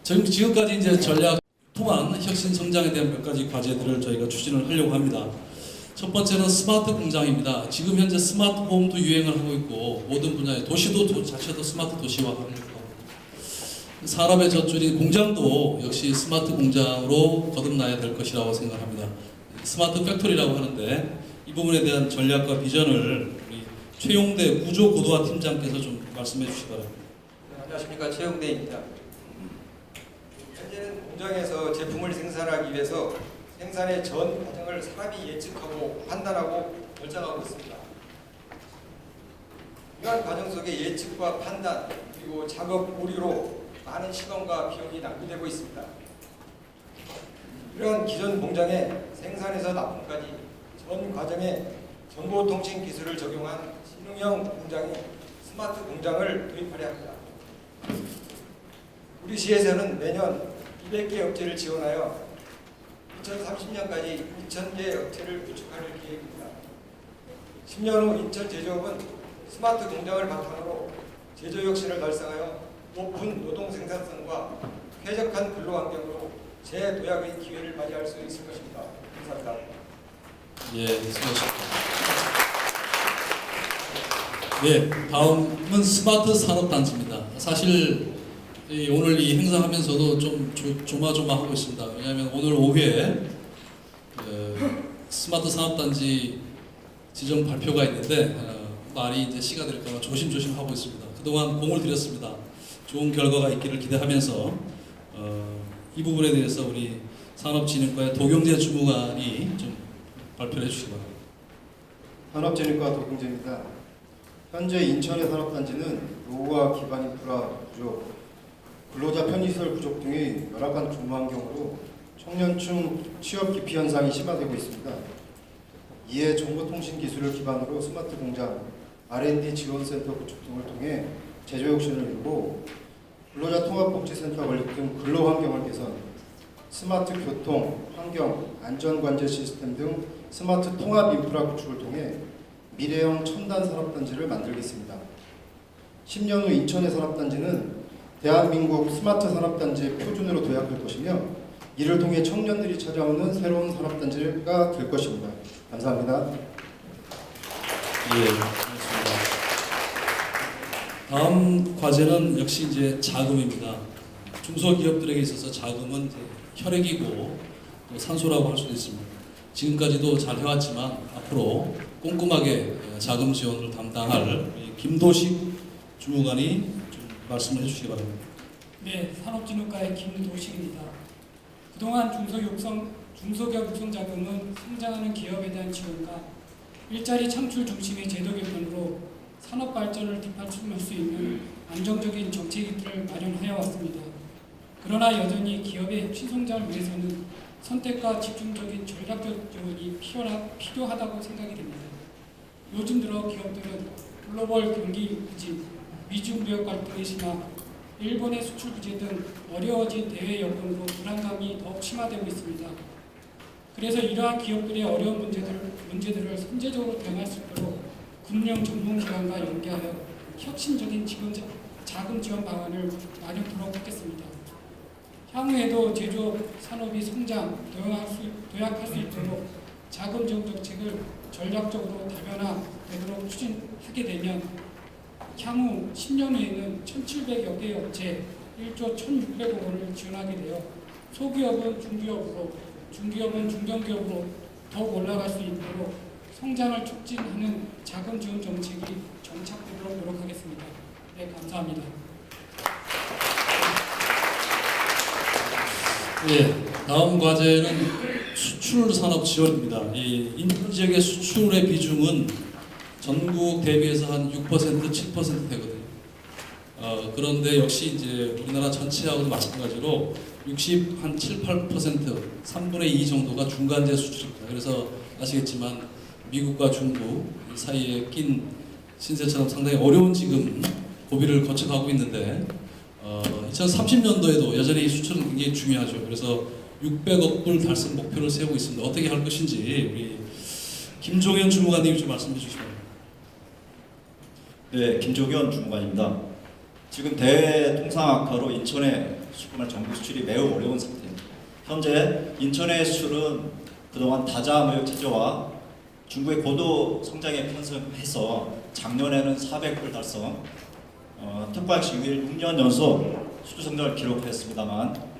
지금까지 이제 전략 통한 혁신 성장에 대한 몇 가지 과제들을 저희가 추진을 하려고 합니다. 첫 번째는 스마트 공장입니다. 지금 현재 스마트 홈도 유행을 하고 있고 모든 분야의 도시도 자체도 스마트 도시화하는 거. 산업의 젖줄인 공장도 역시 스마트 공장으로 거듭나야 될 것이라고 생각합니다. 스마트 팩토리라고 하는데 이 부분에 대한 전략과 비전을 우리 최용대 구조고도화 팀장께서 좀 말씀해 주시기 바랍니다. 네, 안녕하십니까, 최용대입니다. 현재는 공장에서 제품을 생산하기 위해서 생산의 전 과정을 사람이 예측하고 판단하고 결정하고 있습니다. 이러한 과정 속에 예측과 판단 그리고 작업 오류로 많은 시간과 비용이 낭비되고 있습니다. 이러한 기존 공장의 생산에서 납품까지 전 과정에 정보통신 기술을 적용한 신흥형 공장인 스마트 공장을 도입하려 합니다. 우리 시에서는 매년 200개 업체를 지원하여 2030년까지 2,000개 업체를 구축할 계획입니다. 10년 후 인천 제조업은 스마트 공장을 바탕으로 제조 혁신을 달성하여 높은 노동 생산성과 쾌적한 근로 환경으로 재도약의 기회를 맞이할 수 있을 것입니다. 감사합니다. 예, 수고하셨습니다. 네, 다음은 스마트 산업단지입니다. 사실 오늘 이 행사하면서도 좀 조마조마하고 있습니다. 왜냐하면 오늘 오후에 스마트 산업단지 지정 발표가 있는데 말이 이제 시가 될까봐 조심조심 하고 있습니다. 그동안 공을 들였습니다. 좋은 결과가 있기를 기대하면서 이 부분에 대해서 우리 산업진흥과의 도경재 주무관이 좀 발표를 해주시기 바랍니다. 산업진흥과 도경재입니다. 현재 인천의 산업단지는 노후화 기반 인프라 부족, 근로자 편의시설 부족 등의 열악한 근무 환경으로 청년층 취업 기피 현상이 심화되고 있습니다. 이에 정보통신 기술을 기반으로 스마트 공장, R&D 지원센터 구축 등을 통해 제조 혁신을 이루고 근로자 통합복지센터 건립 등 근로 환경을 개선, 스마트 교통, 환경, 안전관제 시스템 등 스마트 통합 인프라 구축을 통해 미래형 첨단 산업단지를 만들겠습니다. 10년 후 인천의 산업단지는 대한민국 스마트 산업단지의 표준으로 도약할 것이며 이를 통해 청년들이 찾아오는 새로운 산업단지가 될 것입니다. 감사합니다. 예, 고맙습니다. 다음 과제는 역시 이제 자금입니다. 중소기업들에게 있어서 자금은 이제 혈액이고 또 산소라고 할 수도 있습니다. 지금까지도 잘 해왔지만 앞으로 꼼꼼하게 자금 지원을 담당할 김도식 주무관이 좀 말씀을 해주시기 바랍니다. 네, 산업진흥과의 김도식입니다. 그동안 중소기업 육성자금은 성장하는 기업에 대한 지원과 일자리 창출 중심의 제도 개편으로 산업 발전을 뒷받침할 수 있는 안정적인 정책들을 마련하여 왔습니다. 그러나 여전히 기업의 혁신 성장을 위해서는 선택과 집중적인 전략적 지원이 필요하다고 생각이 됩니다. 요즘 들어 기업들은 글로벌 경기 부진, 미중 무역 갈등의 심화, 일본의 수출 규제 등 어려워진 대외 여건으로 불안감이 더욱 심화되고 있습니다. 그래서 이러한 기업들의 어려운 문제들을 선제적으로 대응할 수 있도록 금융 전문기관과 연계하여 혁신적인 자금 지원 방안을 마련토록 하겠습니다. 향후에도 제조업 산업이 성장, 도약할 수 있도록 자금 지원 정책을 전략적으로 다변화되도록 추진하게 되면 향후 10년 후에는 1,700여 개 업체 1조 1,600억 원을 지원하게 되어 소기업은 중기업으로, 중기업은 중견기업으로 더욱 올라갈 수 있도록 성장을 촉진하는 자금 지원 정책이 정착되도록 노력하겠습니다. 네, 감사합니다. 네, 다음 과제는 수출 산업 지원입니다. 이 인천 지역의 수출의 비중은 전국 대비해서 한 6%, 7% 되거든요. 그런데 역시 이제 우리나라 전체하고도 마찬가지로 한 7, 8%, 3분의 2 정도가 중간재 수출입니다. 그래서 아시겠지만 미국과 중국 사이에 낀 신세처럼 상당히 어려운 지금 고비를 거쳐가고 있는데 2030년도에도 여전히 수출은 굉장히 중요하죠. 그래서 600억 불 달성 목표를 세우고 있습니다. 어떻게 할 것인지 우리 김종현 주무관님이 좀 말씀해 주시기 바랍니다. 네, 김종현 주무관입니다. 지금 대외 통상 악화로 인천의 수분할 전국 수출이 매우 어려운 상태입니다. 현재 인천의 수출은 그동안 다자 무역 체제와 중국의 고도 성장에 편성해서 작년에는 400불 달성, 특과 시기일 6년 연속 수출 성장을 기록했습니다만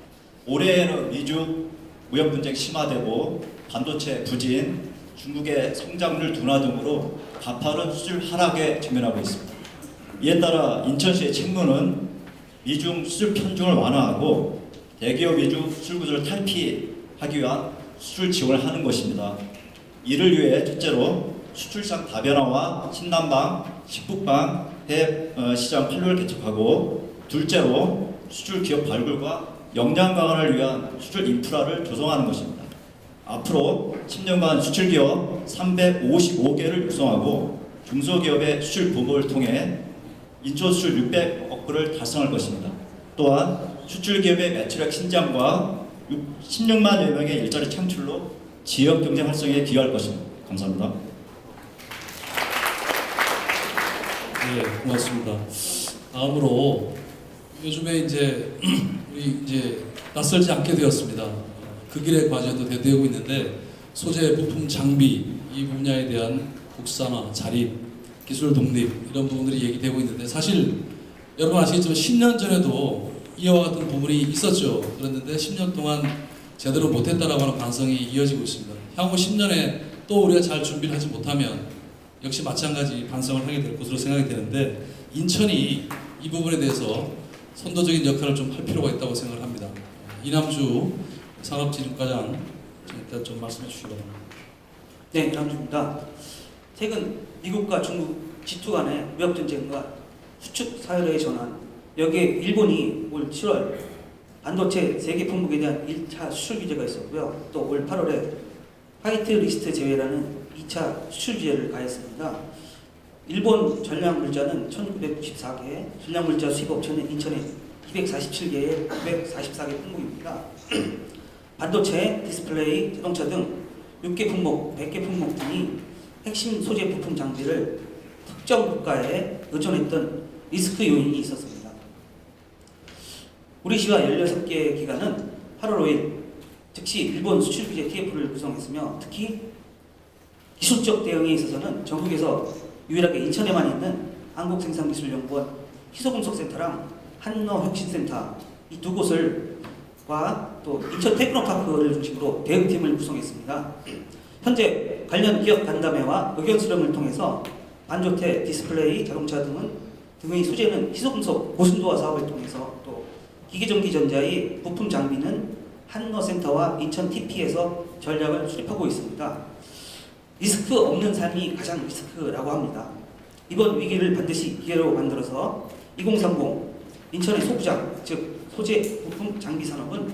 올해에는 미중 무역 분쟁 심화되고 반도체 부진, 중국의 성장률 둔화 등으로 가파른 수출 하락에 직면하고 있습니다. 이에 따라 인천시의 책무는 미중 수출 편중을 완화하고 대기업 위주 수출 구조를 탈피하기 위한 수출 지원을 하는 것입니다. 이를 위해 첫째로 수출시장 다변화와 신남방, 식북방 시장 판로를 개척하고 둘째로 수출 기업 발굴과 역량 강화를 위한 수출 인프라를 조성하는 것입니다. 앞으로 10년간 수출 기업 355개를 육성하고 중소기업의 수출 부문을 통해 인초 수출 600억 불을 달성할 것입니다. 또한 수출 기업의 매출액 신장과 16만여 명의 일자리 창출로 지역 경제 활성에 기여할 것입니다. 감사합니다. 네, 고맙습니다. 다음으로 요즘에 이제 우리 이제 낯설지 않게 되었습니다. 그 길의 과제도 대두되고 있는데 소재, 부품, 장비 이 분야에 대한 국산화, 자립, 기술 독립 이런 부분들이 얘기되고 있는데 사실 여러분 아시겠지만 10년 전에도 이와 같은 부분이 있었죠. 그랬는데 10년 동안 제대로 못했다라고 하는 반성이 이어지고 있습니다. 향후 10년에 또 우리가 잘 준비를 하지 못하면 역시 마찬가지 반성을 하게 될 것으로 생각이 되는데 인천이 이 부분에 대해서 선도적인 역할을 좀 할 필요가 있다고 생각을 합니다. 이남주 산업진흥과장 일단 좀 말씀해 주시기 바랍니다. 네, 이남주입니다. 최근 미국과 중국 G2 간의 무역 전쟁과 수축 사회로의 전환, 여기에 일본이 올 7월 반도체 세계 품목에 대한 1차 수출 규제가 있었고요. 또 올 8월에 화이트 리스트 제외라는 2차 수출 규제를 가했습니다. 일본 전략물자는 1994개, 전략물자 수입업체는 인천에 247개의 944개 품목입니다. 반도체, 디스플레이, 자동차 등 6개 품목, 100개 품목 등이 핵심 소재 부품 장비를 특정 국가에 의존했던 리스크 요인이 있었습니다. 우리 시와 16개 기관은 8월 5일 즉시 일본 수출 규제 TF를 구성했으며 특히 기술적 대응에 있어서는 전국에서 유일하게 인천에만 있는 한국생산기술연구원 희소금속센터랑 한너혁신센터 이 두 곳을과 또 인천 테크노파크를 중심으로 대응팀을 구성했습니다. 현재 관련 기업 간담회와 의견 수렴을 통해서 반도체, 디스플레이, 자동차 등의 소재는 희소금속 고순도화 사업을 통해서 또 기계전기전자의 부품 장비는 한너센터와 인천 TP에서 전략을 수립하고 있습니다. 리스크 없는 삶이 가장 리스크라고 합니다. 이번 위기를 반드시 기회로 만들어서 2030 인천의 소부장, 즉 소재 부품 장비 산업은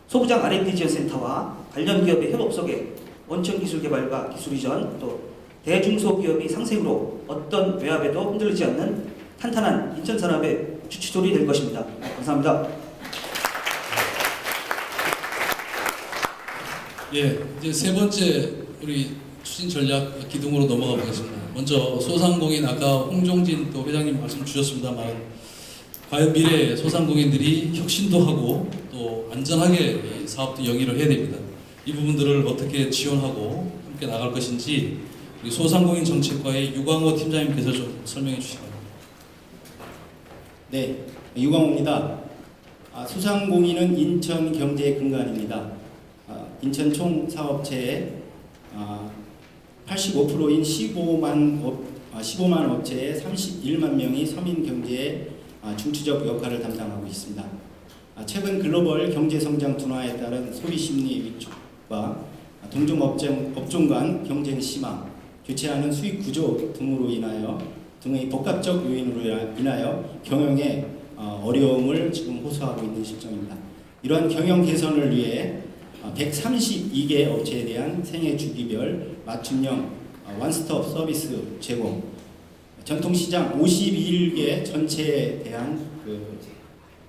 소부장 R&D 지원센터와 관련 기업의 협업 속에 원천 기술 개발과 기술 이전 또 대중소기업의 상생으로 어떤 외압에도 흔들리지 않는 탄탄한 인천 산업의 주춧돌이 될 것입니다. 감사합니다. 예, 이제 세 번째 우리 추진 전략 기둥으로 넘어가 보겠습니다. 먼저 소상공인 아까 홍종진 또 회장님 말씀 주셨습니다만 과연 미래에 소상공인들이 혁신도 하고 또 안전하게 이 사업도 영위를 해야 됩니다. 이 부분들을 어떻게 지원하고 함께 나갈 것인지 우리 소상공인 정책과의 유광호 팀장님께서 좀 설명해 주시기 바랍니다. 네, 유광호입니다. 소상공인은 인천 경제의 근간입니다. 인천 총 사업체의 85%인 15만 업체의 31만 명이 서민 경제의 중추적 역할을 담당하고 있습니다. 최근 글로벌 경제성장 둔화에 따른 소비심리 위축과 동종 업종 간 경쟁 심화, 교체하는 수익 구조 등의 복합적 요인으로 인하여 경영에 어려움을 지금 호소하고 있는 실정입니다. 이러한 경영 개선을 위해 132개 업체에 대한 생애 주기별 맞춤형 원스톱 서비스 제공, 전통시장 51개 전체에 대한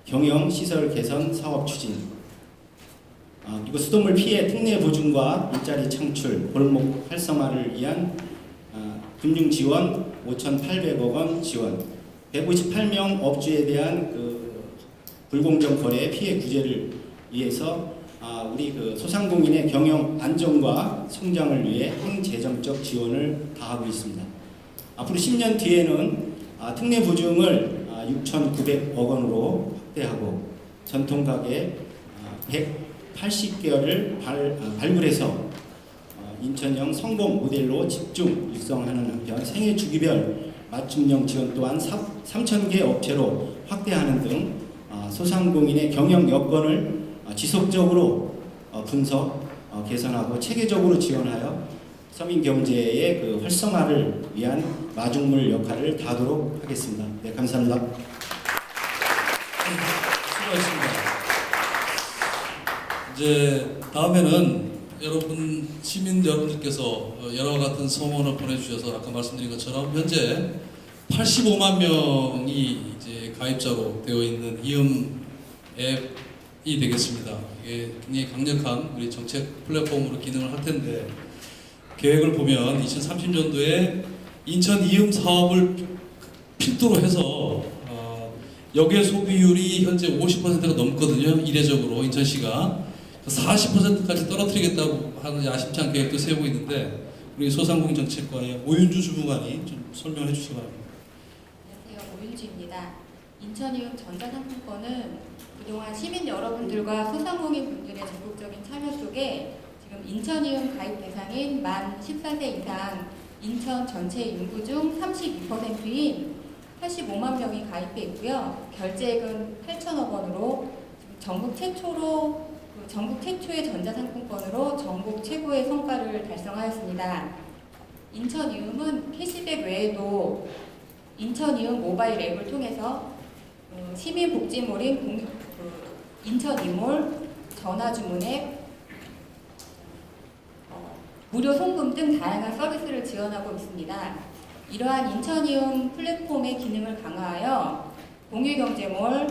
경영 시설 개선 사업 추진, 그리고 수돗물 피해 특례 보증과 일자리 창출, 골목 활성화를 위한 금융 지원 5,800억 원 지원, 158명 업주에 대한 불공정 거래 피해 구제를 위해서 우리 소상공인의 경영 안정과 성장을 위해 행재정적 지원을 다하고 있습니다. 앞으로 10년 뒤에는 특례 보증을 6,900억 원으로 확대하고 전통가게 180개를 발굴해서 인천형 성공 모델로 집중 육성하는 한편 생애 주기별 맞춤형 지원 또한 3,000개 업체로 확대하는 등 소상공인의 경영 여건을 지속적으로 분석, 개선하고 체계적으로 지원하여 서민 경제의 활성화를 위한 마중물 역할을 다하도록 하겠습니다. 네, 감사합니다. 수고하셨습니다. 이제 다음에는 여러분 시민 여러분들께서 여러 같은 소원을 보내주셔서 아까 말씀드린 것처럼 현재 85만 명이 이제 가입자로 되어 있는 이음 앱이 되겠습니다. 이게 굉장히 강력한 우리 정책 플랫폼으로 기능을 할 텐데 계획을 보면 2030년도에 인천 이음 사업을 필두로 해서 역외 소비율이 현재 50%가 넘거든요. 이례적으로 인천시가 40%까지 떨어뜨리겠다고 하는 야심찬 계획도 세우고 있는데 우리 소상공인 정책과의 오윤주 주무관이 좀 설명해 주시기 바랍니다. 안녕하세요. 오윤주입니다. 인천 이음 전자상품권은 그동안 시민 여러분들과 소상공인 분들의 적극적인 참여 속에 지금 인천 이음 가입 대상인 만 14세 이상 인천 전체 인구 중 32%인 85만 명이 가입해 있고요. 결제액은 8천억 원으로 전국 최초의 전자상품권으로 전국 최고의 성과를 달성하였습니다. 인천 이음은 캐시백 외에도 인천 이음 모바일 앱을 통해서 시민복지몰인 인천 이몰, 전화주문 앱, 무료 송금 등 다양한 서비스를 지원하고 있습니다. 이러한 인천 이음 플랫폼의 기능을 강화하여 공유경제몰,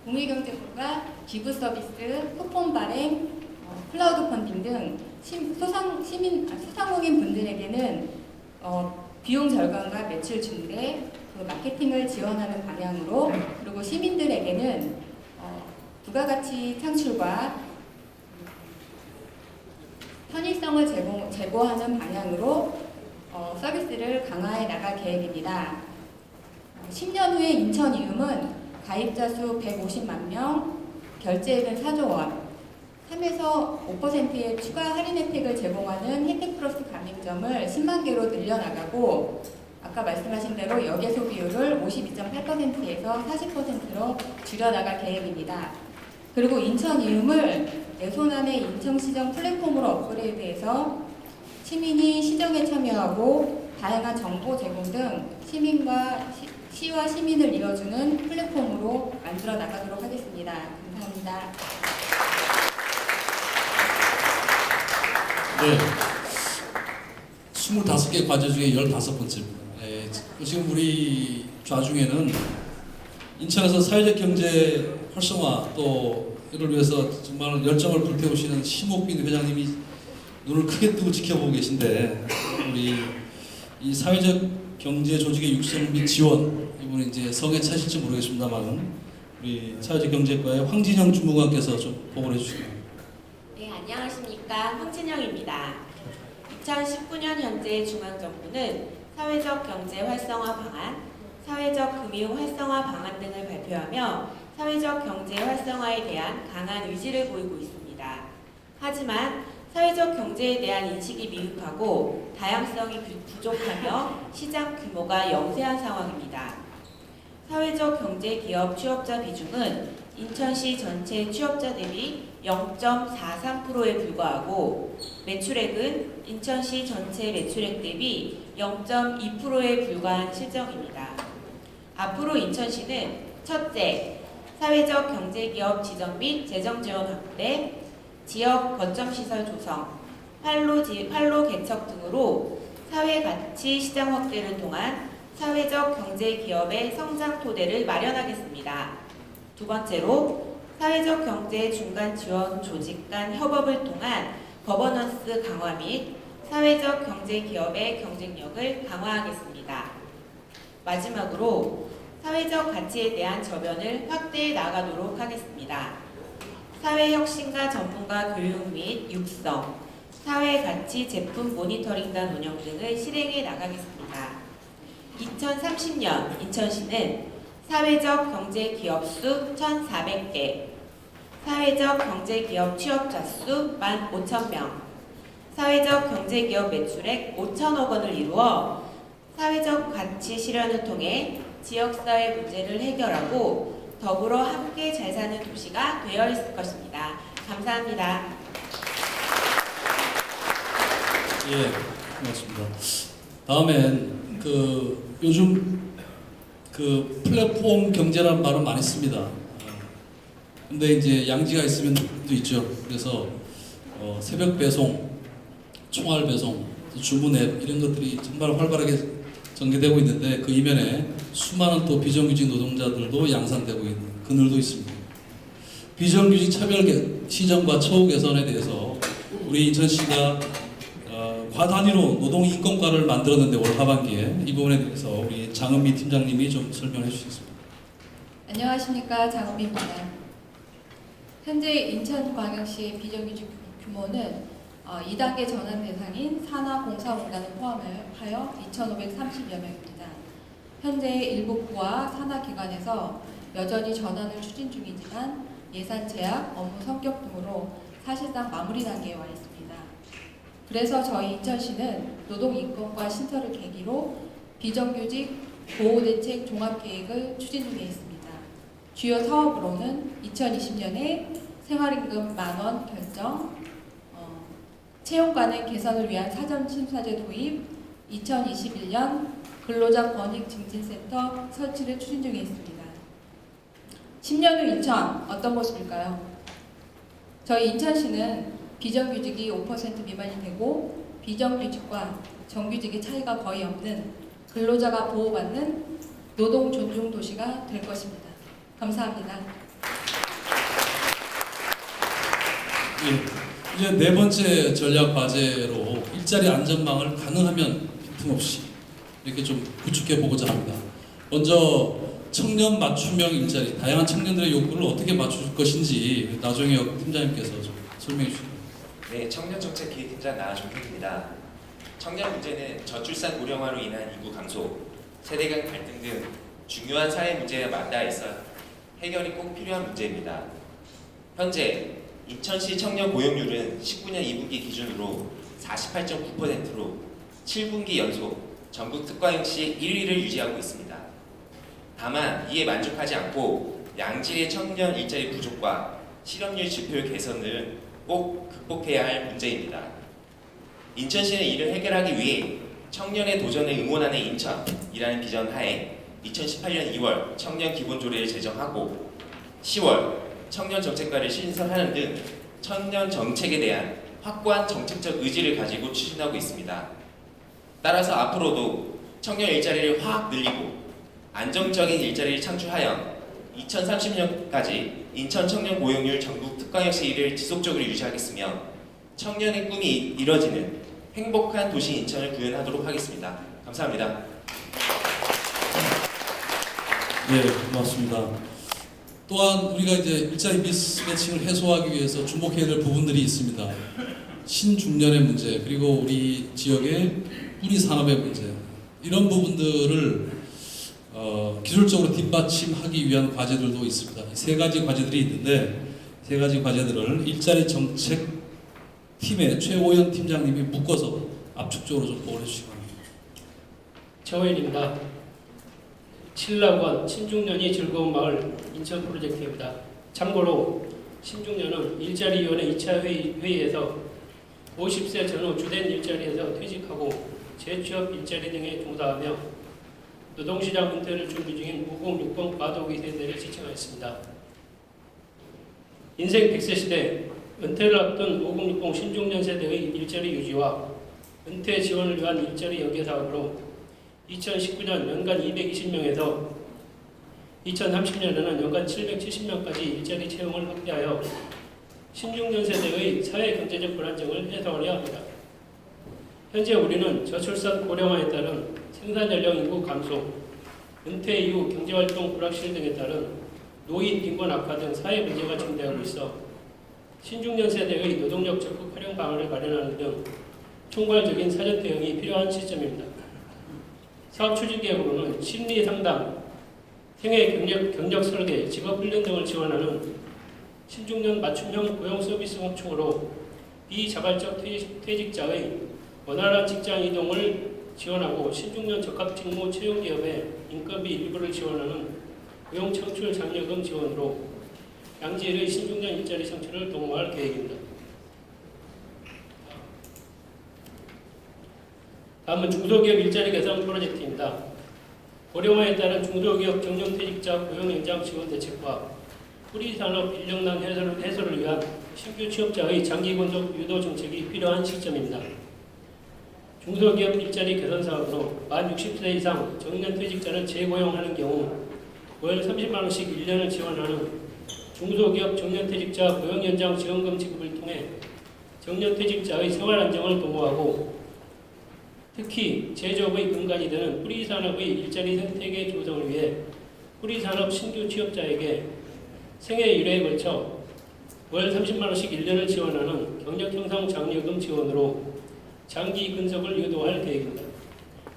공유경제몰과 기부 서비스, 쿠폰 발행, 클라우드 펀딩 등 소상공인 분들에게는 비용 절감과 매출 증대, 마케팅을 지원하는 방향으로, 그리고 시민들에게는 부가가치 창출과 편의성을 제고하는 방향으로 서비스를 강화해 나갈 계획입니다. 10년 후에 인천이움은 가입자 수 150만 명, 결제액은 4조 원, 3에서 5%의 추가 할인 혜택을 제공하는 혜택 플러스 가맹점을 10만 개로 늘려나가고 아까 말씀하신 대로 역외소 비율을 52.8%에서 40%로 줄여나갈 계획입니다. 그리고 인천이움을 내손안의 인천시정 플랫폼으로 업그레이드해서 시민이 시정에 참여하고 다양한 정보 제공 등 시와 시민을 이어주는 플랫폼으로 만들어 나가도록 하겠습니다. 감사합니다. 네, 25개 과제 중에 15번째입니다. 지금 우리 좌중에는 인천에서 사회적 경제 활성화 또 이를 위해서 정말 열정을 불태우시는 심옥빈 회장님이 눈을 크게 뜨고 지켜보고 계신데, 우리 이 사회적 경제 조직의 육성 및 지원, 이분은 이제 성에 차실지 모르겠습니다만 우리 사회적 경제과의 황진영 주무관께서 좀 보고를 해주시면. 네, 안녕하십니까, 황진영입니다. 2019년 현재 중앙정부는 사회적 경제 활성화 방안, 사회적 금융 활성화 방안 등을 발표하며 사회적 경제 활성화에 대한 강한 의지를 보이고 있습니다. 하지만 사회적 경제에 대한 인식이 미흡하고 다양성이 부족하며 시장 규모가 영세한 상황입니다. 사회적 경제 기업 취업자 비중은 인천시 전체 취업자 대비 0.43%에 불과하고 매출액은 인천시 전체 매출액 대비 0.2%에 불과한 실정입니다. 앞으로 인천시는 첫째, 사회적 경제기업 지정 및 재정 지원 확대, 지역 거점시설 조성, 판로 개척 등으로 사회가치 시장 확대를 통한 사회적 경제기업의 성장 토대를 마련하겠습니다. 두 번째로, 사회적 경제 중간 지원 조직 간 협업을 통한 거버넌스 강화 및 사회적 경제 기업의 경쟁력을 강화하겠습니다. 마지막으로 사회적 가치에 대한 저변을 확대해 나가도록 하겠습니다. 사회혁신가 전문가 교육 및 육성, 사회가치 제품 모니터링단 운영 등을 실행해 나가겠습니다. 2030년 인천시는 사회적 경제 기업 수 1,400개, 사회적 경제 기업 취업자 수 15,000명, 사회적 경제 기업 매출액 5천억 원을 이루어 사회적 가치 실현을 통해 지역사회 문제를 해결하고 더불어 함께 잘 사는 도시가 되어 있을 것입니다. 감사합니다. 예, 고맙습니다. 다음엔 요즘 플랫폼 경제라는 말은 많이 씁니다. 근데 이제 양지가 있으면 도 있죠. 그래서 새벽 배송, 총알 배송, 주문 앱 이런 것들이 정말 활발하게 전개되고 있는데 그 이면에 수많은 또 비정규직 노동자들도 양산되고 있는 그늘도 있습니다. 비정규직 차별 시정과 처우 개선에 대해서 우리 인천시가 과단위로 노동인권과를 만들었는데 올 하반기에 이 부분에 대해서 우리 장은미 팀장님이 좀 설명해 주시겠습니다. 안녕하십니까, 장은미입니다. 현재 인천광역시 비정규직 규모는 2단계 전환 대상인 산하공사공단을 포함하여 2,530여 명입니다. 현재 일부 부와 산하기관에서 여전히 전환을 추진 중이지만 예산 제약, 업무 성격 등으로 사실상 마무리 단계에 와 있습니다. 그래서 저희 인천시는 노동인권과 신설을 계기로 비정규직 보호대책 종합계획을 추진 중에 있습니다. 주요 사업으로는 2020년에 생활임금 만원 결정, 채용관행 개선을 위한 사전심사제 도입, 2021년 근로자 권익증진센터 설치를 추진 중에 있습니다. 10년 후 인천 어떤 모습일까요? 저희 인천시는 비정규직이 5% 미만이 되고 비정규직과 정규직의 차이가 거의 없는 근로자가 보호받는 노동 존중 도시가 될 것입니다. 감사합니다. 예. 이제 네 번째 전략 과제로 일자리 안전망을 가능하면 빈틈없이 이렇게 좀 구축해 보고자 합니다. 먼저 청년 맞춤형 일자리, 다양한 청년들의 욕구를 어떻게 맞출 것인지 나종혁 팀장님께서 좀 설명해 주시죠. 네, 청년정책기획팀장 나종혁입니다. 청년 문제는 저출산 고령화로 인한 인구 감소, 세대 간 갈등 등 중요한 사회 문제에 맞닿아 있어 해결이 꼭 필요한 문제입니다. 현재 인천시 청년 고용률은 19년 2분기 기준으로 48.9%로 7분기 연속 전국 특화형 시 1위를 유지하고 있습니다. 다만 이에 만족하지 않고 양질의 청년 일자리 부족과 실업률 지표 개선을 꼭 극복해야 할 문제입니다. 인천시는 이를 해결하기 위해 청년의 도전을 응원하는 인천이라는 비전 하에 2018년 2월 청년 기본조례를 제정하고 10월 청년 정책과를 신설하는 등 청년 정책에 대한 확고한 정책적 의지를 가지고 추진하고 있습니다. 따라서 앞으로도 청년 일자리를 확 늘리고 안정적인 일자리를 창출하여 2030년까지 인천 청년 고용률 전국 특화형 시위를 지속적으로 유지하겠으며 청년의 꿈이 이뤄지는 행복한 도시 인천을 구현하도록 하겠습니다. 감사합니다. 네, 고맙습니다. 또한 우리가 이제 일자리 미스매칭을 해소하기 위해서 주목해야 될 부분들이 있습니다. 신중년의 문제, 그리고 우리 지역의 뿌리 산업의 문제, 이런 부분들을 기술적으로 뒷받침하기 위한 과제들도 있습니다. 이 세 가지 과제들이 있는데, 세 가지 과제들을 일자리 정책 팀의 최오현 팀장님이 묶어서 압축적으로 좀 보고해 주시기 바랍니다. 최오현입니다. 신라권 신중년이 즐거운 마을 인천 프로젝트입니다. 참고로 신중년은 일자리위원회 2차 회의에서 50세 전후 주된 일자리에서 퇴직하고 재취업 일자리 등에 종사하며 노동시장 은퇴를 준비 중인 5060 과도기 세대를 지칭하였습니다. 인생 100세 시대 은퇴를 앞둔 5060 신중년 세대의 일자리 유지와 은퇴 지원을 위한 일자리 연계 사업으로 2019년 연간 220명에서 2030년에는 연간 770명까지 일자리 채용을 확대하여 신중년 세대의 사회 경제적 불안정을 해소하려 합니다. 현재 우리는 저출산 고령화에 따른 생산 연령 인구 감소, 은퇴 이후 경제활동 불확실 등에 따른 노인 빈곤 악화 등 사회 문제가 증대하고 있어 신중년 세대의 노동력 적극 활용 방안을 마련하는 등 총괄적인 사전 대응이 필요한 시점입니다. 사업 추진 계획으로는 심리 상담, 생애 경력 설계, 직업 훈련 등을 지원하는 신중년 맞춤형 고용 서비스 확충으로 비자발적 퇴직자의 원활한 직장 이동을 지원하고 신중년 적합 직무 채용 기업의 인건비 일부를 지원하는 고용 창출 장려금 지원으로 양질의 신중년 일자리 창출을 도모할 계획입니다. 다음은 중소기업 일자리 개선 프로젝트입니다. 고령화에 따른 중소기업 정년퇴직자 고용 연장 지원 대책과 뿌리산업 인력난 해소를 위한 신규 취업자의 장기 근속 유도 정책이 필요한 시점입니다. 중소기업 일자리 개선 사업으로 만 60세 이상 정년퇴직자를 재고용하는 경우 월 30만 원씩 1년을 지원하는 중소기업 정년퇴직자 고용연장 지원금 지급을 통해 정년퇴직자의 생활 안정을 도모하고 특히 제조업의 근간이 되는 뿌리산업의 일자리 생태계 조성을 위해 뿌리산업 신규 취업자에게 생애 1회에 걸쳐 월 30만 원씩 1년을 지원하는 경력 형성 장려금 지원으로 장기 근속을 유도할 계획입니다.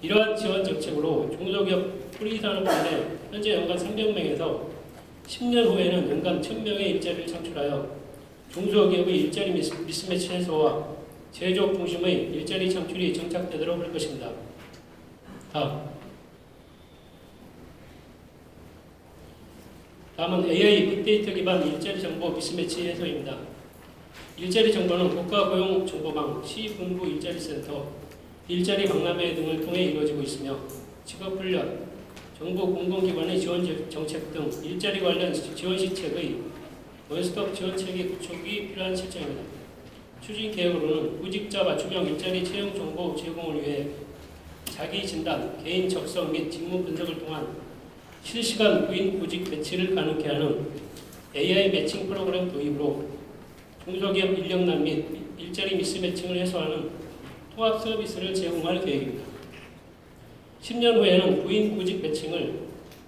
이러한 지원 정책으로 중소기업 뿌리산업 분야 현재 연간 300명에서 10년 후에는 연간 1000명의 일자리를 창출하여 중소기업의 일자리 미스매치 해소와 제조업 중심의 일자리 창출이 정착되도록 할 것입니다. 다음은 AI 빅데이터 기반 일자리 정보 미스매치 해소입니다. 일자리 정보는 국가고용정보망, 시군부 일자리센터, 일자리 박람회 등을 통해 이루어지고 있으며 직업훈련, 정부 공공기관의 지원 정책 등 일자리 관련 지원 시책의 원스톱 지원체계 구축이 필요한 실정입니다. 추진 계획으로는 구직자 맞춤형 일자리 채용 정보 제공을 위해 자기 진단, 개인 적성 및 직무 분석을 통한 실시간 구인 구직 매치를 가능케 하는 AI 매칭 프로그램 도입으로 중소기업 인력난 및 일자리 미스매칭을 해소하는 통합 서비스를 제공할 계획입니다. 10년 후에는 구인 구직 매칭을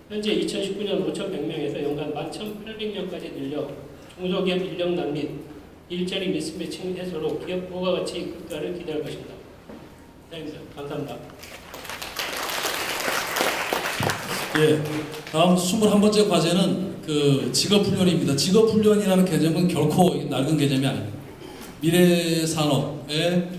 현재 2019년 5,100명에서 연간 11,800명까지 늘려 중소기업 인력난 및 일자리 미스매치 해소로 기업 부가가치 극과를 기대할 것입니다. 감사합니다. 예, 다음 21번째 과제는 그 직업훈련입니다. 직업훈련이라는 개념은 결코 낡은 개념이 아닙니다. 미래 산업에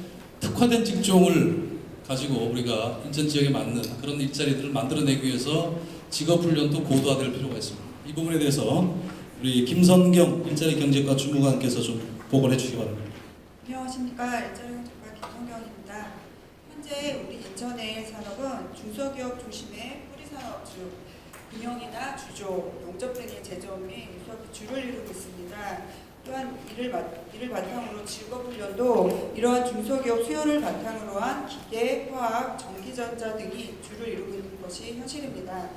특화된 직종을 가지고 우리가 인천 지역에 맞는 그런 일자리들을 만들어내기 위해서 직업훈련도 고도화될 필요가 있습니다. 이 부분에 대해서 우리 김선경 일자리 경제과 주무관께서 좀 보고를 해주시기 바랍니다. 안녕하십니까. 일자리경제과 김선경입니다. 현재 우리 인천의 산업은 중소기업 중심의 뿌리산업, 즉 금형이나 주조, 용접 등의 제조업 및 수업이 주를 이루고 있습니다. 또한 이를 바탕으로 직업훈련도 이러한 중소기업 수요를 바탕으로 한 기계, 화학, 전기전자 등이 주를 이루고 있는 것이 현실입니다.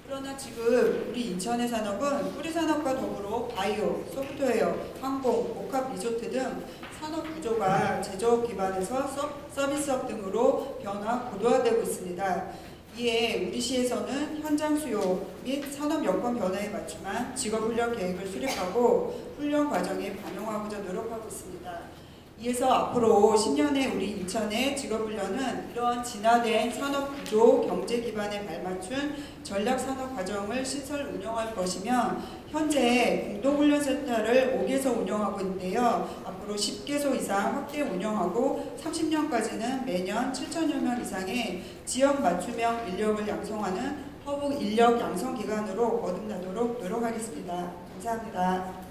그러나 지금 우리 인천의 산업은 뿌리산업과 더불어 바이오, 소프트웨어, 항공, 복합 리조트 등 산업 구조가 제조업 기반에서 서비스업 등으로 변화 고도화되고 있습니다. 이에 우리 시에서는 현장 수요 및 산업 여건 변화에 맞춤한 직업훈련 계획을 수립하고 훈련 과정에 반영하고자 노력하고 있습니다. 이에서 앞으로 10년의 우리 인천의 직업훈련은 이러한 진화된 산업 구조, 경제 기반에 발맞춘 전략 산업 과정을 시설 운영할 것이며 현재 공동훈련센터를 5개소 운영하고 있는데요. 앞으로 10개소 이상 확대 운영하고 30년까지는 매년 7천여 명 이상의 지역 맞춤형 인력을 양성하는 허브 인력 양성 기관으로 거듭나도록 노력하겠습니다. 감사합니다.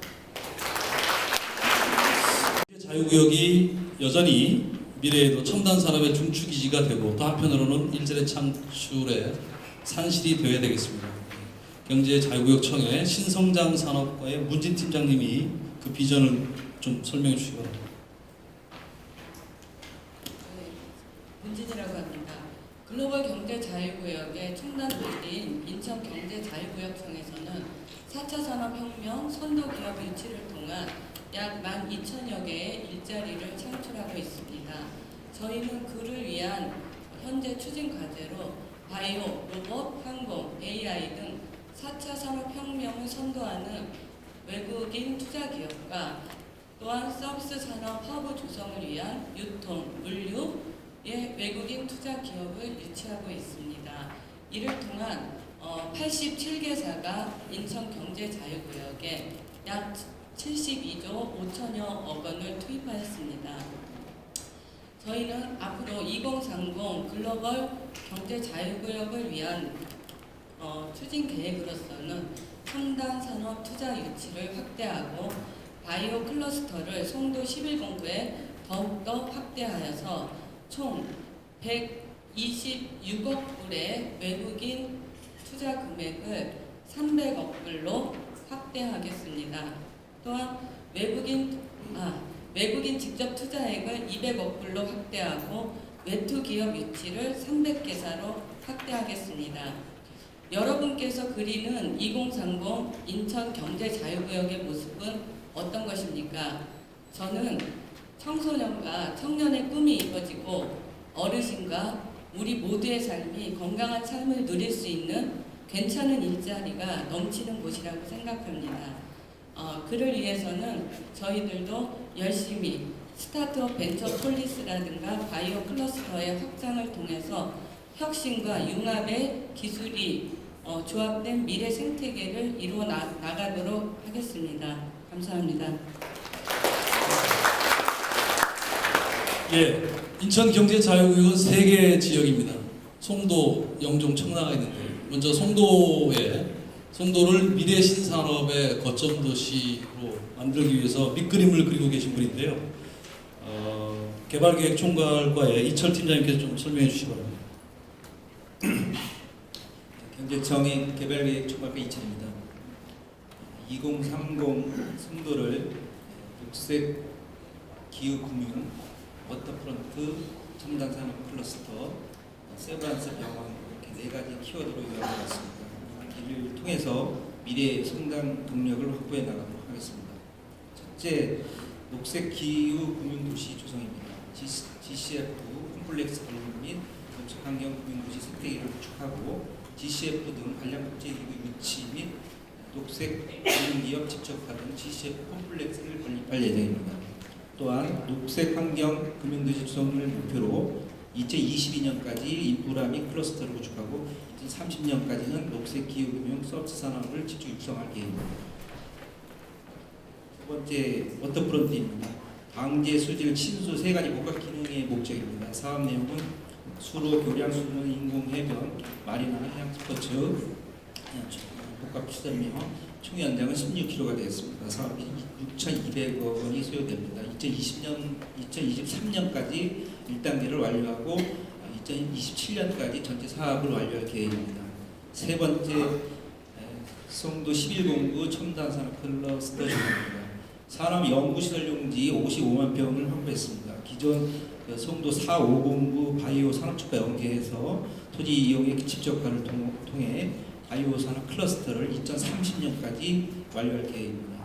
자유구역이 여전히 미래에도 첨단 산업의 중추기지가 되고 또 한편으로는 일자리 창출에 산실이 되어야 되겠습니다. 경제자유구역청의 신성장 산업과의 문진 팀장님이 그 비전을 좀 설명해 주시기 바랍니다. 문진이라고 합니다. 글로벌 경제자유구역의 첨단 도시인 인천경제자유구역청에서는 4차 산업혁명 선도기업 유치를 통한 약 12,000여 개의 일자리를 창출하고 있습니다. 저희는 그를 위한 현재 추진 과제로 바이오, 로봇, 항공, AI 등 4차 산업혁명을 선도하는 외국인 투자기업과 또한 서비스 산업 허브 조성을 위한 유통, 물류의 외국인 투자기업을 유치하고 있습니다. 이를 통한 87개사가 인천경제자유구역에 약 72조 5천여억 원을 투입하였습니다. 저희는 앞으로 2030 글로벌 경제자유구역을 위한 추진 계획으로서는 첨단 산업 투자 유치를 확대하고 바이오 클러스터를 송도 11공구에 더욱더 확대하여서 총 126억 불의 외국인 투자 금액을 300억 불로 확대하겠습니다. 또한 외국인 직접 투자액을 200억 불로 확대하고 외투 기업 유치를 300개사로 확대하겠습니다. 여러분께서 그리는 2030 인천 경제자유구역의 모습은 어떤 것입니까? 저는 청소년과 청년의 꿈이 이루어지고 어르신과 우리 모두의 삶이 건강한 삶을 누릴 수 있는 괜찮은 일자리가 넘치는 곳이라고 생각합니다. 그를 위해서는 저희들도 열심히 스타트업 벤처 폴리스라든가 바이오 클러스터의 확장을 통해서 혁신과 융합의 기술이 조합된 미래 생태계를 이루어 나가도록 하겠습니다. 감사합니다. 예, 인천경제자유구역은 3개 지역입니다. 송도, 영종, 청라가 있는데 먼저 송도를 미래 신산업의 거점 도시로 만들기 위해서 밑그림을 그리고 계신 분인데요. 개발계획총괄과의 이철 팀장님께서 좀 설명해 주시기 바랍니다. 경제청의 개발계획총괄과 이철입니다. 2030 송도를 녹색 기후금융, 워터프런트, 첨단산업 클러스터, 세브란스 병원 이렇게 4가지 키워드로 요약해봤습니다. 이를 통해서 미래의 성장 동력을 확보해 나가도록 하겠습니다. 첫째, 녹색 기후 금융도시 조성입니다. GCF 콤플렉스 건물 및 건축환경 금융도시 생태계를 구축하고 GCF 등 관련 국제기구 유치 및 녹색 금융기업 직접화등 GCF 콤플렉스를 건립할 예정입니다. 또한 녹색 환경 금융도시 조성을 목표로 2022년까지 인프라 및 클러스터를 구축하고 2030년까지는 녹색 기후금융 서비스 산업을 집중 육성할 계획입니다. 두 번째 워터프론트입니다. 방제, 수질, 친수 세 가지 복합 기능의 목적입니다. 사업 내용은 수로, 교량, 수문, 인공 해변, 마리나, 해양 스포츠 복합 시설이며 총 연장은 16km가 되겠습니다. 사업이 6,200억 원이 소요됩니다. 2023년까지 1단계를 완료하고 2027년까지 전체 사업을 완료할 계획입니다. 세 번째 송도 11공구 첨단산업 클러스터 조성입니다. 산업 연구시설 용지 55만 평을 확보했습니다. 기존 송도 4, 5공구 바이오 산업축과 연계해서 토지 이용의 직접화를 통해 바이오 산업 클러스터를 2030년까지 완료할 계획입니다.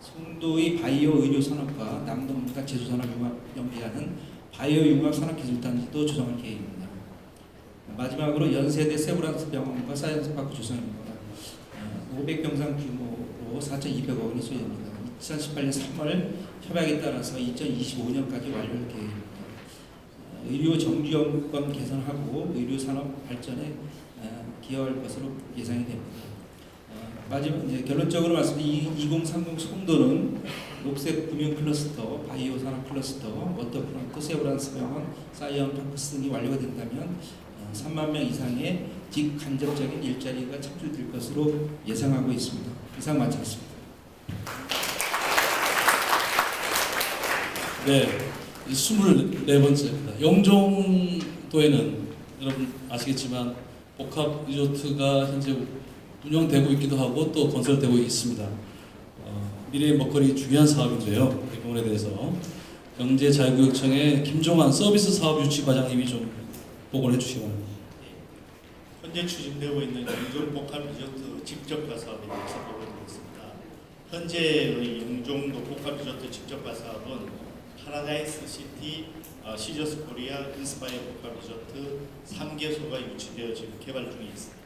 송도의 바이오 의료 산업과 남동부가 제조산업 융합 연계하는 바이오 융합 산업기술단지도 조성할 계획입니다. 마지막으로 연세대 세브란스 병원과 사이언스파크 조성입니다. 500병상 규모로 4,200억 원이 소요됩니다. 2018년 3월 협약에 따라서 2025년까지 완료할 계획입니다. 의료 정규여건 개선하고 의료 산업 발전에 기여할 것으로 예상이 됩니다. 마지막 결론적으로 말씀드린 2030 송도는 녹색 금융 클러스터, 바이오 산업 클러스터, 워터프론트, 세브란스 병원, 사이언파크 등이 완료가 된다면 3만 명 이상의 직간접적인 일자리가 창출될 것으로 예상하고 있습니다. 이상 마치겠습니다. 네, 24번째입니다. 영종도에는 여러분 아시겠지만 복합 리조트가 현재 운영되고 있기도 하고 또 건설되고 있습니다. 미래의 먹거리 중요한 사업인데요. 이 부분에 대해서 경제자유구역청의 김종환 서비스 사업 유치 과장님이 좀 보고를 해주시기 바랍니다. 현재 추진되고 있는 영종 복합 리조트 직접화 사업에 대해서 보고드리겠습니다. 현재의 영종도 복합 리조트 직접화 사업은 파라다이스 시티, 시저스 코리아, 인스파이어 복합 리조트 3개소가 유치되어 지금 개발 중에 있습니다.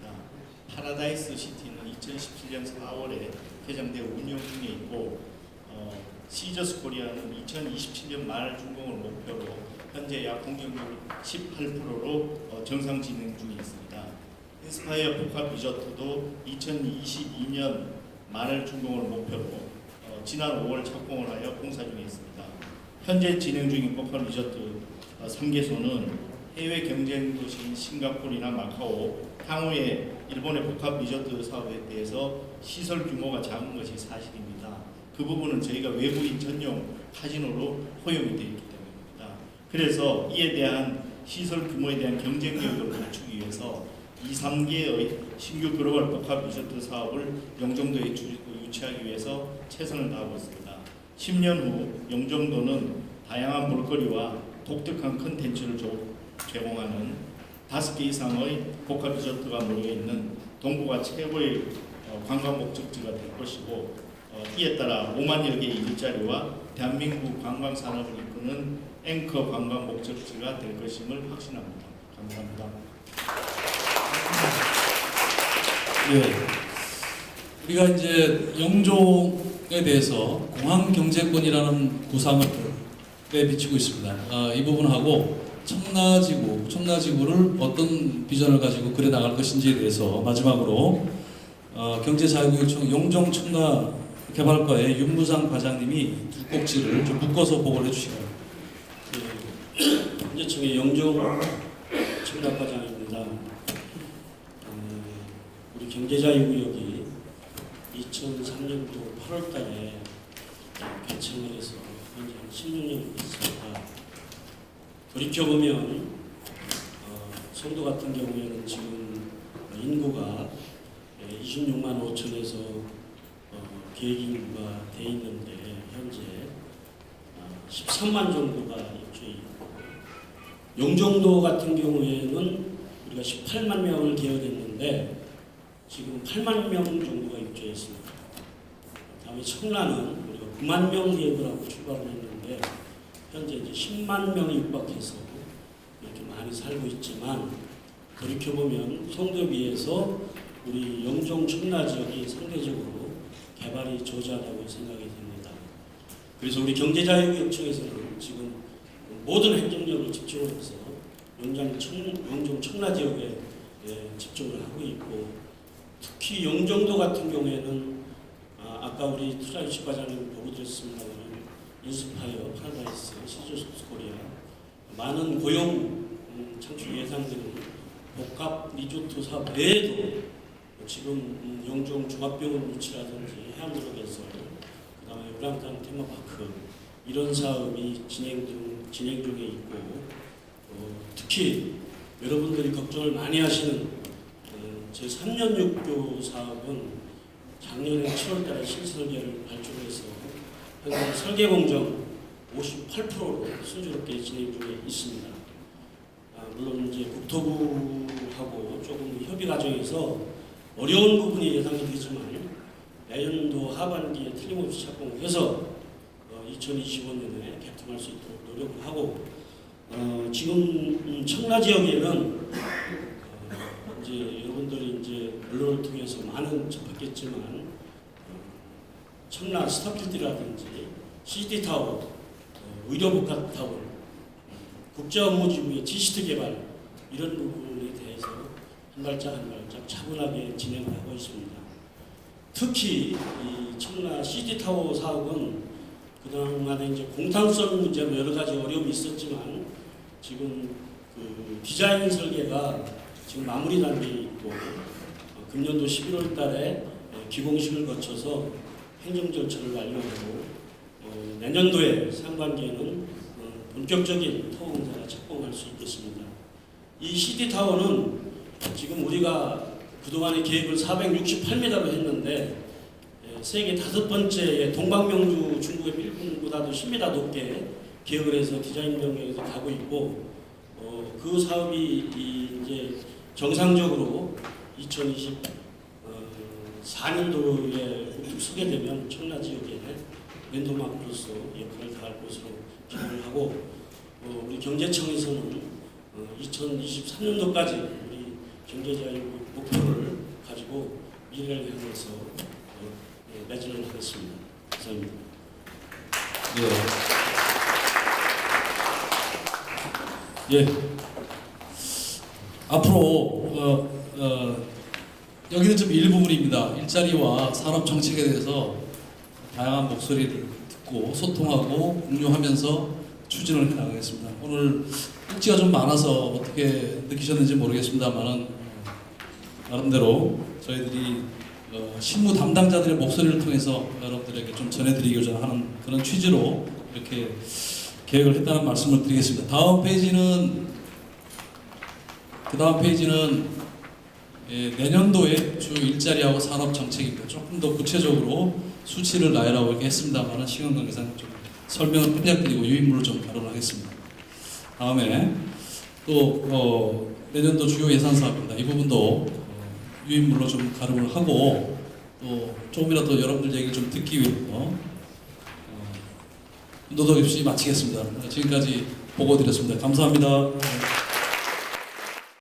파라다이스 시티는 2017년 4월에 개장되어 운영 중에 있고 시저스 코리아는 2027년 말 준공을 목표로 현재 약 공격률 18%로 정상 진행 중에 있습니다. 인스파이어 복합 리조트도 2022년 말 준공을 목표로 지난 5월 착공을 하여 공사 중에 있습니다. 현재 진행 중인 복합 리조트 3개소는 해외 경쟁 도시인 싱가포르나 마카오, 향후에 일본의 복합 리조트 사업에 대해서 시설 규모가 작은 것이 사실입니다. 그 부분은 저희가 외부인 전용 카지노로 허용이 되어 있기 때문입니다. 그래서 이에 대한 시설 규모에 대한 경쟁력을 갖추기 위해서 2, 3개의 신규 글로벌 복합 리조트 사업을 영종도에 유치하기 위해서 최선을 다하고 있습니다. 10년 후 영종도는 다양한 볼거리와 독특한 컨텐츠를 제공하는 5개 이상의 복합 리조트가 모여있는 동부가 최고의 관광 목적지가 될 것이고 이에 따라 5만여 개의 일자리와 대한민국 관광 산업을 이끄는 앵커 관광 목적지가 될 것임을 확신합니다. 감사합니다. 네, 우리가 이제 영종에 대해서 공항 경제권이라는 구상을 비치고 있습니다. 이 부분하고 청라지구를 어떤 비전을 가지고 그려 나갈 것인지에 대해서 마지막으로 경제자유구역청 영종 청라 개발과의 윤무상 과장님이 두 꼭지를 좀 묶어서 보고를 해주시기 바랍니다. 경제청의 영종 청라 과장입니다. 우리 경제자유구역이 2003년도 8월달에 개청을 해서 현재 16년이 됐습니다. 돌이켜보면 송도 같은 경우에는 지금 인구가 26만 5천에서 계획 인구가 돼 있는데 현재 13만 정도가 입주해 있고 영종도 같은 경우에는 우리가 18만 명을 계획했는데 지금 8만 명 정도가 입주했습니다. 다음에 청라는 우리가 9만 명 계획을 하고 출발을 했는데 현재 이제 10만 명이 육박해서 이렇게 많이 살고 있지만 돌이켜보면 송도비에서 우리 영종 청라 지역이 상대적으로 개발이 저조하다고 생각이 됩니다. 그래서 우리 경제자유구역청에서는 지금 모든 행정력을 집중해서 영종 청라 지역에 집중을 하고 있고, 특히 영종도 같은 경우에는 아까 우리 투자유치 과장님 보고 드렸습니다만 인스파이어, 파라다이스, 시저스코리아 많은 고용 창출 예상되는 복합 리조트 사업 외에도 지금 영종 종합병원 유치라든지 해안도로개설, 그다음에 우랑탄 테마파크 이런 사업이 진행 중에 있고, 특히 여러분들이 걱정을 많이 하시는 제3년 육교 사업은 작년에 7월달에 실설계를 발주해서 현재 설계 공정 58%로 순조롭게 진행 중에 있습니다. 물론 이제 국토부하고 조금 협의 과정에서 어려운 부분이 예상이 되지만 내년도 하반기에 틀림없이 착공해서 2025년에 개통할 수 있도록 노력을 하고, 지금 청라 지역에는 이제 여러분들이 이제 언론을 통해서 많은 접했겠지만 청라 스타필드라든지 CD타워, 의료복합타워, 국제업무지구의 지시트 개발 이런 부분에 대해서 한 발짝 한 발짝 차분하게 진행을 하고 있습니다. 특히 이 청라 CD타워 사업은 그동안에 이제 공탄성 문제로 여러 가지 어려움이 있었지만 지금 그 디자인 설계가 지금 마무리 단계에 있고, 금년도 11월 달에 기공식을 거쳐서 행정 절차를 완료하고 내년도에 상반기에는 본격적인 토공사가 착공할 수 있겠습니다. 이 CD타워는 지금 우리가 그동안의 계획을 468m로 했는데 세계 5번째 동방명주 중국의 필리핀보다도 10m 높게 계획을 해서 디자인 변경에서 가고 있고, 그 사업이 이제 정상적으로 2024년도에 서게 되면 청라 지역에 랜드마크로서 역할을 다할 것으로 기대를 하고, 우리 경제청에서는 2023년도까지 우리 경제자유 목표를 가지고 미래를 향해서 매진을 하겠습니다. 감사합니다. 예. 앞으로 여기는 좀 일부분입니다. 일자리와 산업 정책에 대해서 다양한 목소리를 듣고 소통하고 공유하면서 추진을 해나가겠습니다. 오늘 일지가 좀 많아서 어떻게 느끼셨는지 모르겠습니다만은 나름대로 저희들이 실무 담당자들의 목소리를 통해서 여러분들에게 좀 전해드리고자 하는 그런 취지로 이렇게 계획을 했다는 말씀을 드리겠습니다. 그 다음 페이지는 내년도의 주 일자리하고 산업 정책입니다. 조금 더 구체적으로 수치를 나열하고 이렇게 했습니다만 시간 관계상 좀 설명을 부탁드리고 유인물을 좀 가름하겠습니다. 다음에 또 내년도 주요 예산 사업입니다. 이 부분도 유인물로 좀 가름을 하고 또 조금이라도 여러분들 얘기를 좀 듣기 위해서 노동 없이 마치겠습니다. 지금까지 보고 드렸습니다. 감사합니다.